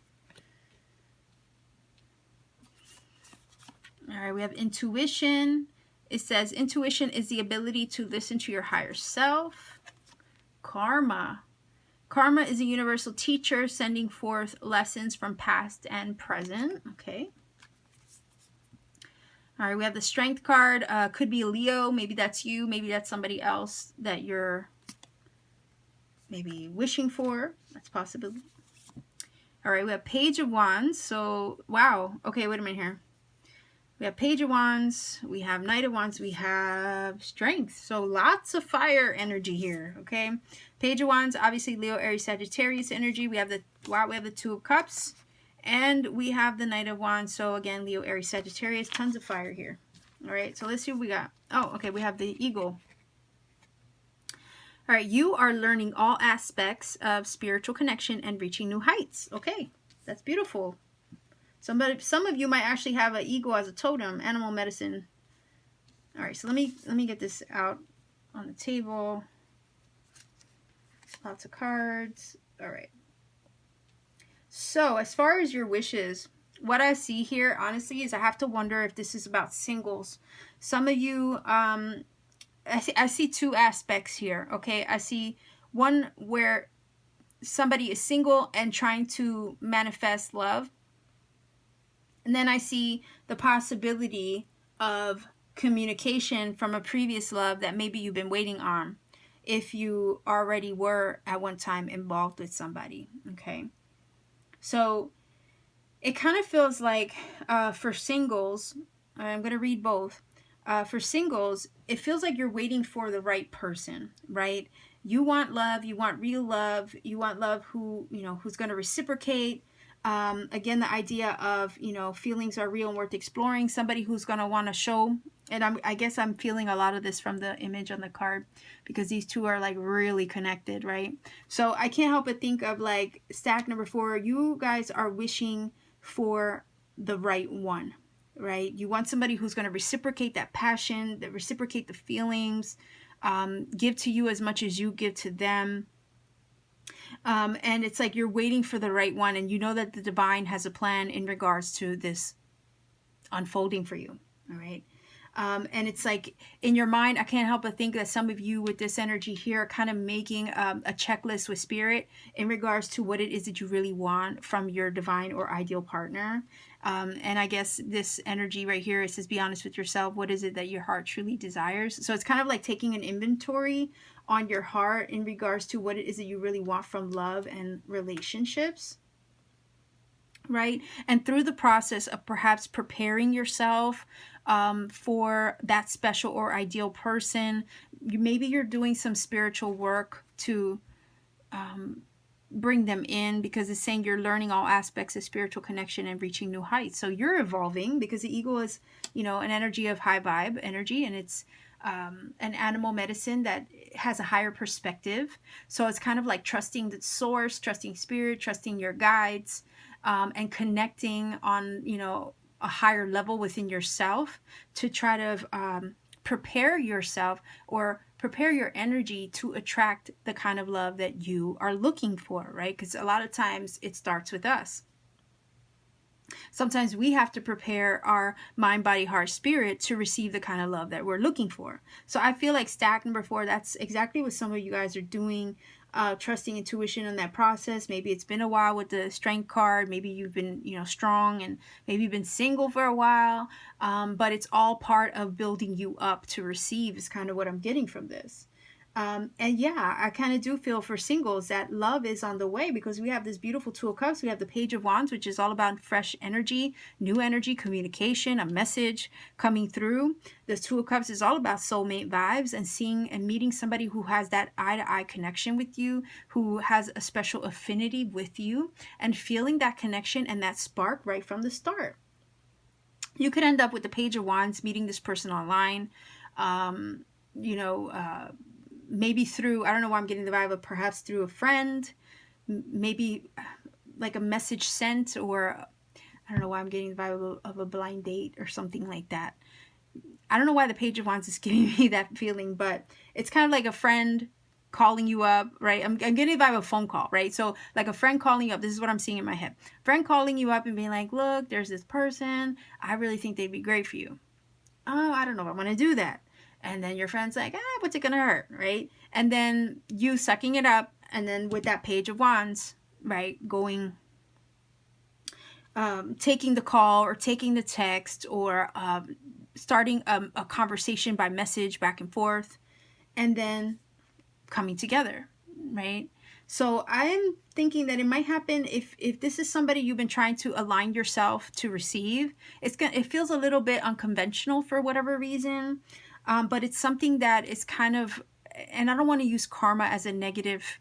All right, we have intuition. It says intuition is the ability to listen to your higher self. Karma. Karma is a universal teacher sending forth lessons from past and present. Okay. All right, we have the Strength card. Could be a Leo. Maybe that's you. Maybe that's somebody else that you're maybe wishing for. That's a possibility. All right, we have Page of Wands. So, wow. Okay, wait a minute here. We have Page of Wands, we have Knight of Wands, we have Strength. So lots of fire energy here, okay? Page of Wands, obviously Leo, Aries, Sagittarius energy. We have the Two of Cups, and we have the Knight of Wands. So again, Leo, Aries, Sagittarius, tons of fire here. All right, so let's see what we got. Oh, okay, we have the Eagle. All right, you are learning all aspects of spiritual connection and reaching new heights. Okay, that's beautiful. Some of you might actually have an eagle as a totem, animal medicine. All right, so let me get this out on the table. Lots of cards. All right. So as far as your wishes, what I see here, honestly, is I have to wonder if this is about singles. Some of you, I see two aspects here, okay? I see one where somebody is single and trying to manifest love. And then I see the possibility of communication from a previous love that maybe you've been waiting on if you already were at one time involved with somebody, okay? So it kind of feels like for singles, I'm going to read both. For singles, it feels like you're waiting for the right person, right? You want love, you want real love, you want love who, who's going to reciprocate. Again, the idea of, feelings are real and worth exploring, somebody who's going to want to show. And I guess I'm feeling a lot of this from the image on the card because these two are like really connected, right? So I can't help but think of like stack number 4. You guys are wishing for the right one, right? You want somebody who's going to reciprocate that passion, that reciprocate the feelings, give to you as much as you give to them. And it's like you're waiting for the right one, and you know that the divine has a plan in regards to this unfolding for you. All right. And it's like in your mind, I can't help but think that some of you with this energy here are kind of making a checklist with spirit in regards to what it is that you really want from your divine or ideal partner. And I guess this energy right here, it says, be honest with yourself. What is it that your heart truly desires? So it's kind of like taking an inventory on your heart in regards to what it is that you really want from love and relationships. Right? And through the process of perhaps preparing yourself for that special or ideal person, maybe you're doing some spiritual work to bring them in, because it's saying you're learning all aspects of spiritual connection and reaching new heights. So you're evolving, because the eagle is, an energy of high vibe energy, and it's an animal medicine that has a higher perspective. So it's kind of like trusting the source, trusting spirit, trusting your guides, and connecting on, a higher level within yourself to try to prepare yourself or prepare your energy to attract the kind of love that you are looking for, right? Because a lot of times it starts with us. Sometimes we have to prepare our mind, body, heart, spirit to receive the kind of love that we're looking for. So I feel like stack number 4, that's exactly what some of you guys are doing, trusting intuition in that process. Maybe it's been a while with the strength card. Maybe you've been, strong, and maybe you've been single for a while. But it's all part of building you up to receive is kind of what I'm getting from this. And yeah, I kind of do feel for singles that love is on the way, because we have this beautiful Two of Cups. We have the Page of Wands, which is all about fresh energy, new energy, communication, a message coming through. The Two of Cups is all about soulmate vibes and seeing and meeting somebody who has that eye-to-eye connection with you, who has a special affinity with you, and feeling that connection and that spark right from the start. You could end up with the Page of Wands, meeting this person online, maybe through, I don't know why I'm getting the vibe of perhaps through a friend, maybe like a message sent, or I don't know why I'm getting the vibe of a blind date or something like that. I don't know why the Page of Wands is giving me that feeling, but it's kind of like a friend calling you up, right? I'm getting the vibe of a phone call, right? So like a friend calling you up, this is what I'm seeing in my head. Friend calling you up and being like, look, there's this person, I really think they'd be great for you. Oh, I don't know if I want to do that. And then your friend's like, what's it gonna hurt, right? And then you sucking it up, and then with that Page of Wands, right, going, taking the call or taking the text, or starting a conversation by message back and forth, and then coming together, right? So I'm thinking that it might happen if this is somebody you've been trying to align yourself to receive. It feels a little bit unconventional for whatever reason. But it's something that is kind of, and I don't want to use karma as a negative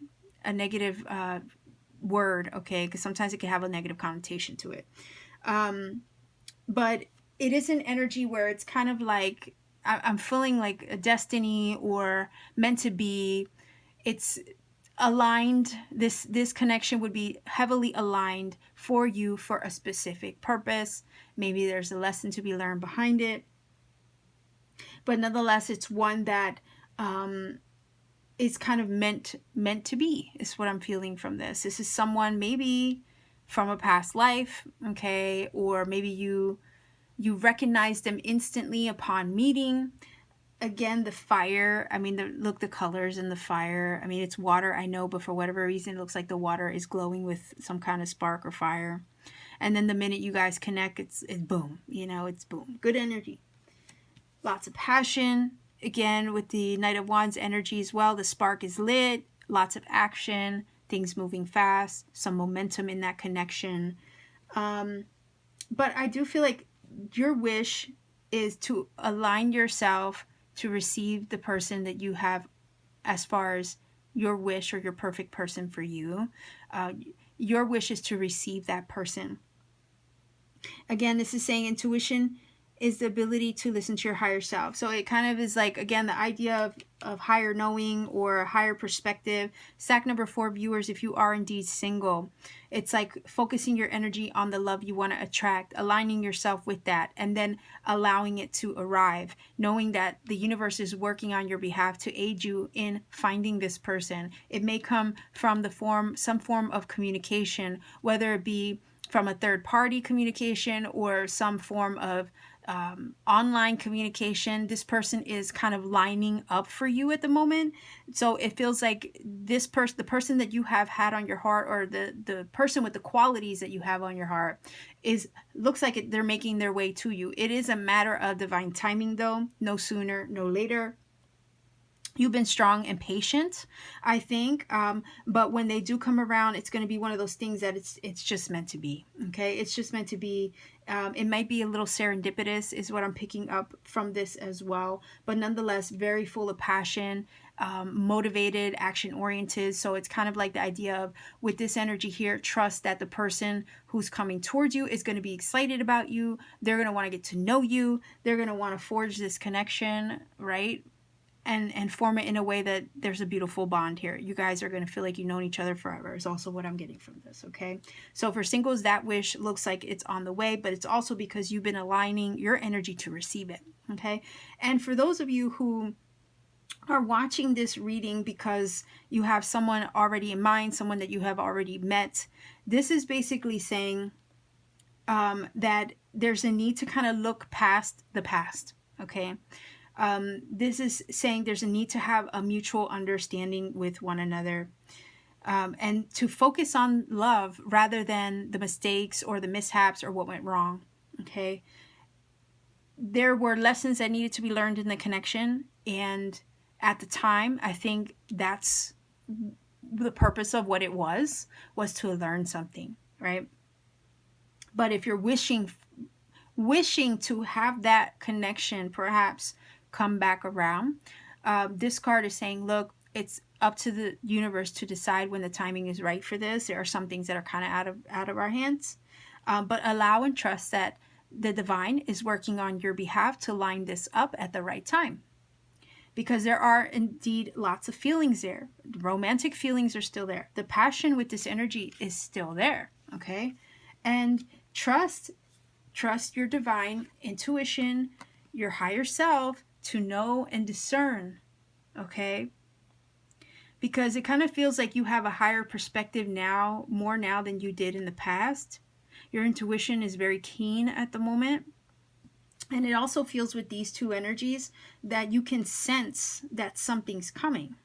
word, okay? Because sometimes it can have a negative connotation to it. But it is an energy where it's kind of like, I'm feeling like a destiny or meant to be. It's aligned. This connection would be heavily aligned for you for a specific purpose. Maybe there's a lesson to be learned behind it. But nonetheless, it's one that is kind of meant to be, is what I'm feeling from this. This is someone maybe from a past life, okay? Or maybe you recognize them instantly upon meeting. Again, the fire, I mean, look, the colors in the fire. I mean, it's water, I know, but for whatever reason, it looks like the water is glowing with some kind of spark or fire. And then the minute you guys connect, it's boom, you know, it's boom. Good energy. Lots of passion. Again, with the Knight of Wands energy as well, the spark is lit, lots of action, things moving fast, some momentum in that connection. But I do feel like your wish is to align yourself to receive the person that you have as far as your wish or your perfect person for you. Your wish is to receive that person. Again, this is saying intuition is the ability to listen to your higher self. So it kind of is like, again, the idea of higher knowing or higher perspective. Stack number 4, viewers, if you are indeed single, it's like focusing your energy on the love you want to attract, aligning yourself with that, and then allowing it to arrive, knowing that the universe is working on your behalf to aid you in finding this person. It may come from some form of communication, whether it be from a third party communication or some form of online communication. This person is kind of lining up for you at the moment. So it feels like the person that you have had on your heart, or the person with the qualities that you have on your heart, looks like they're making their way to you. It is a matter of divine timing, though. No sooner, no later. You've been strong and patient, I think. But when they do come around, it's going to be one of those things that it's just meant to be. Okay, it's just meant to be. It might be a little serendipitous, is what I'm picking up from this as well. But nonetheless, very full of passion, motivated, action oriented. So it's kind of like the idea of, with this energy here, trust that the person who's coming towards you is going to be excited about you. They're going to want to get to know you. They're going to want to forge this connection, right? And form it in a way that there's a beautiful bond here. You guys are going to feel like you've known each other forever, is also what I'm getting from this, okay? So for singles, that wish looks like it's on the way, but it's also because you've been aligning your energy to receive it, okay? And for those of you who are watching this reading because you have someone already in mind, someone that you have already met, this is basically saying that there's a need to kind of look past the past, okay? This is saying there's a need to have a mutual understanding with one another, and to focus on love rather than the mistakes or the mishaps or what went wrong. Okay. There were lessons that needed to be learned in the connection. And at the time, I think that's the purpose of what it was to learn something, right? But if you're wishing to have that connection perhaps come back around, this card is saying, look, it's up to the universe to decide when the timing is right for this. There are some things that are kind of out of our hands, but allow and trust that the divine is working on your behalf to line this up at the right time, because there are indeed lots of feelings there. Romantic feelings are still there. The passion with this energy is still there, okay? And trust your divine intuition, your higher self, to know and discern, okay? Because it kind of feels like you have a higher perspective now, more now than you did in the past. Your intuition is very keen at the moment. And it also feels with these two energies that you can sense that something's coming.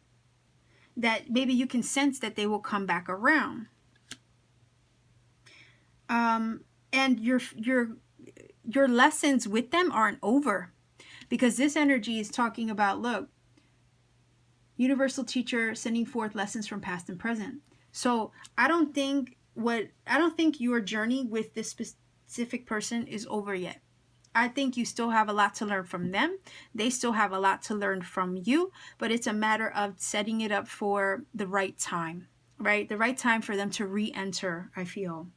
That maybe you can sense that they will come back around. And your lessons with them aren't over. Because this energy is talking about, look, universal teacher sending forth lessons from past and present. So I don't think your journey with this specific person is over yet. I think you still have a lot to learn from them. They still have a lot to learn from you, but it's a matter of setting it up for the right time, right? The right time for them to re-enter, I feel.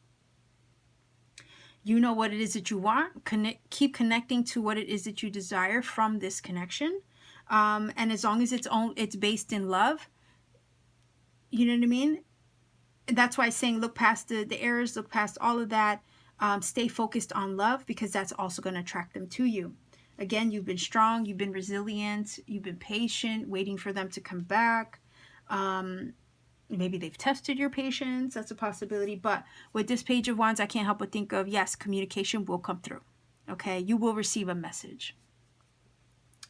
You know what it is that you want. Keep connecting to what it is that you desire from this connection. And as long as it's based in love, you know what I mean? That's why I'm saying look past the errors, look past all of that. Stay focused on love, because that's also going to attract them to you. Again, you've been strong, you've been resilient, you've been patient, waiting for them to come back. Maybe they've tested your patience. That's a possibility. But with this Page of Wands, I can't help but think of, yes, communication will come through. Okay, you will receive a message.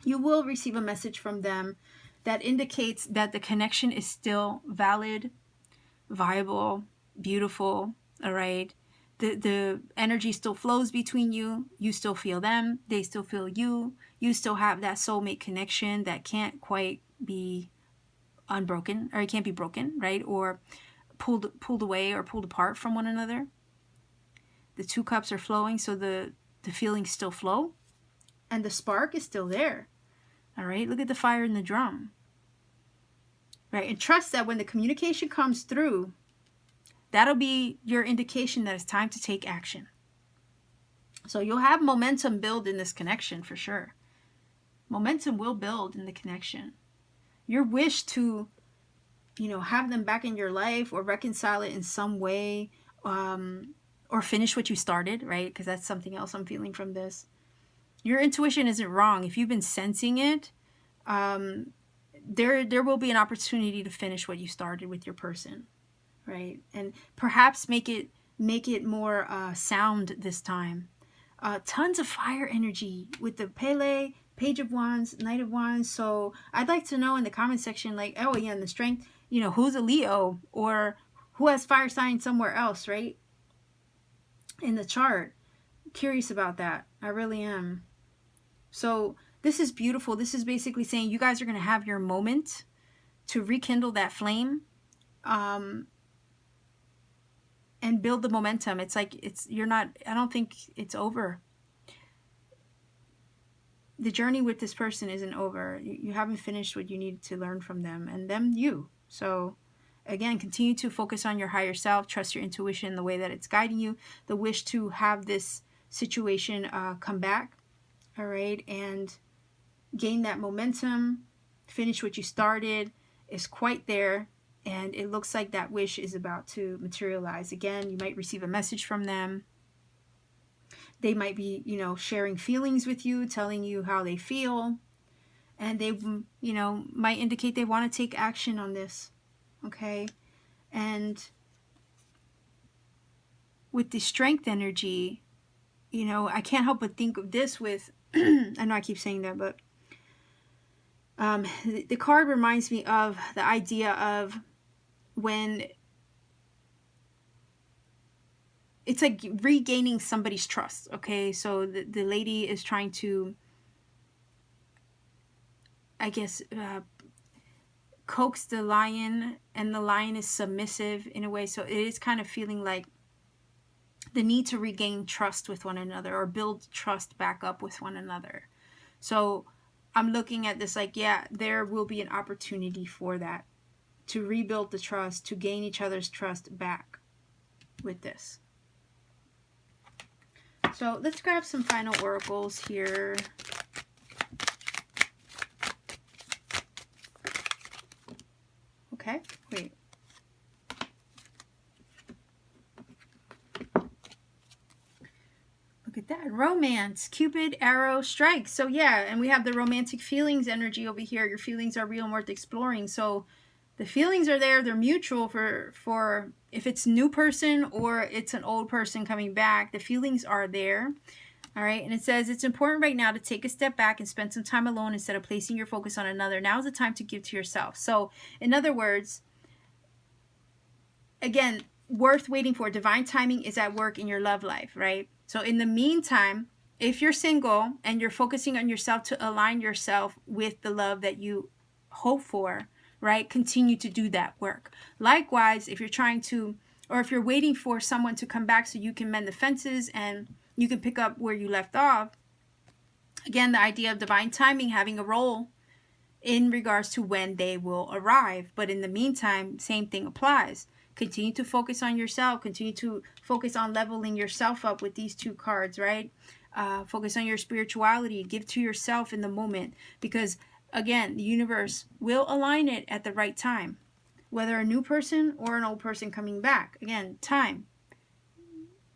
You will receive a message from them that indicates that the connection is still valid, viable, beautiful, all right? The energy still flows between you. You still feel them. They still feel you. You still have that soulmate connection that can't quite be unbroken, or it can't be broken, right? Or pulled away or pulled apart from one another. The two cups are flowing, so the feelings still flow, and the spark is still there. All right, look at the fire in the drum. Right, and trust that when the communication comes through, that'll be your indication that it's time to take action. So you'll have momentum build in this connection for sure. Momentum will build in the connection. Your wish to, have them back in your life or reconcile it in some way, or finish what you started, right? Because that's something else I'm feeling from this. Your intuition isn't wrong. If you've been sensing it, there will be an opportunity to finish what you started with your person, right? And perhaps make it more sound this time. Tons of fire energy with the Pele, Page of Wands, Knight of Wands. So I'd like to know in the comment section, like, oh yeah, and the strength, who's a Leo or who has fire sign somewhere else, right? In the chart. Curious about that. I really am. So this is beautiful. This is basically saying you guys are going to have your moment to rekindle that flame, and build the momentum. It's like I don't think it's over. The journey with this person isn't over. You haven't finished what you need to learn from them, and them you. So again, continue to focus on your higher self, trust your intuition, the way that it's guiding you, the wish to have this situation come back, all right, and gain that momentum, finish what you started is quite there, and it looks like that wish is about to materialize. Again, you might receive a message from them. They might be, sharing feelings with you, telling you how they feel, and they, might indicate they want to take action on this, okay? And with the strength energy, I can't help but think of this with, I know I keep saying that, but the card reminds me of the idea of when it's like regaining somebody's trust, okay? So the lady is trying to, I guess, coax the lion, and the lion is submissive in a way. So it is kind of feeling like the need to regain trust with one another, or build trust back up with one another. So I'm looking at this like, yeah, there will be an opportunity for that, to rebuild the trust, to gain each other's trust back with this. So let's grab some final oracles here. Okay, wait. Look at that. Romance. Cupid arrow strikes. So yeah, and we have the romantic feelings energy over here. Your feelings are real and worth exploring. So the feelings are there. They're mutual for if it's a new person or it's an old person coming back. The feelings are there. All right. And it says it's important right now to take a step back and spend some time alone instead of placing your focus on another. Now is the time to give to yourself. So in other words, again, worth waiting for. Divine timing is at work in your love life, right? So in the meantime, if you're single and you're focusing on yourself to align yourself with the love that you hope for, right? Continue to do that work. Likewise, if you're trying to, or if you're waiting for someone to come back so you can mend the fences and you can pick up where you left off, again, the idea of divine timing having a role in regards to when they will arrive. But in the meantime, same thing applies. Continue to focus on yourself. Continue to focus on leveling yourself up with these two cards, right? Focus on your spirituality. Give to yourself in the moment, because again, the universe will align it at the right time, whether a new person or an old person coming back. Again, time.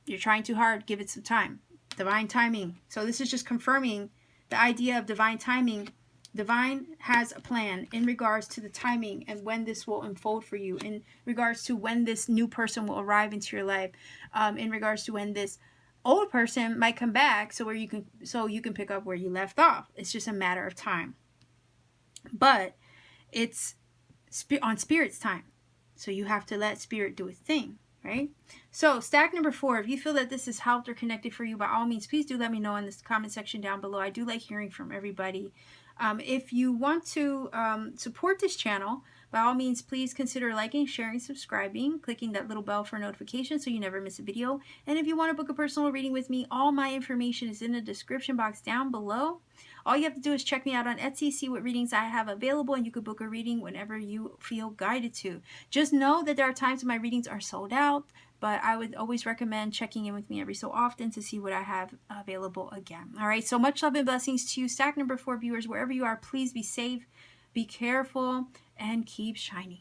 You're trying too hard. Give it some time. Divine timing. So this is just confirming the idea of divine timing Divine has a plan in regards to the timing and when this will unfold for you, in regards to when this new person will arrive into your life, in regards to when this old person might come back, so you can pick up where you left off. It's just a matter of time. But it's on Spirit's time. So you have to let Spirit do its thing, right? So stack number 4, if you feel that this has helped or connected for you, by all means, please do let me know in the comment section down below. I do like hearing from everybody. If you want to support this channel, by all means, please consider liking, sharing, subscribing, clicking that little bell for notifications so you never miss a video. And if you want to book a personal reading with me, all my information is in the description box down below. All you have to do is check me out on Etsy, see what readings I have available, and you can book a reading whenever you feel guided to. Just know that there are times when my readings are sold out, but I would always recommend checking in with me every so often to see what I have available again. All right, so much love and blessings to you. Stack number 4 viewers, wherever you are, please be safe, be careful, and keep shining.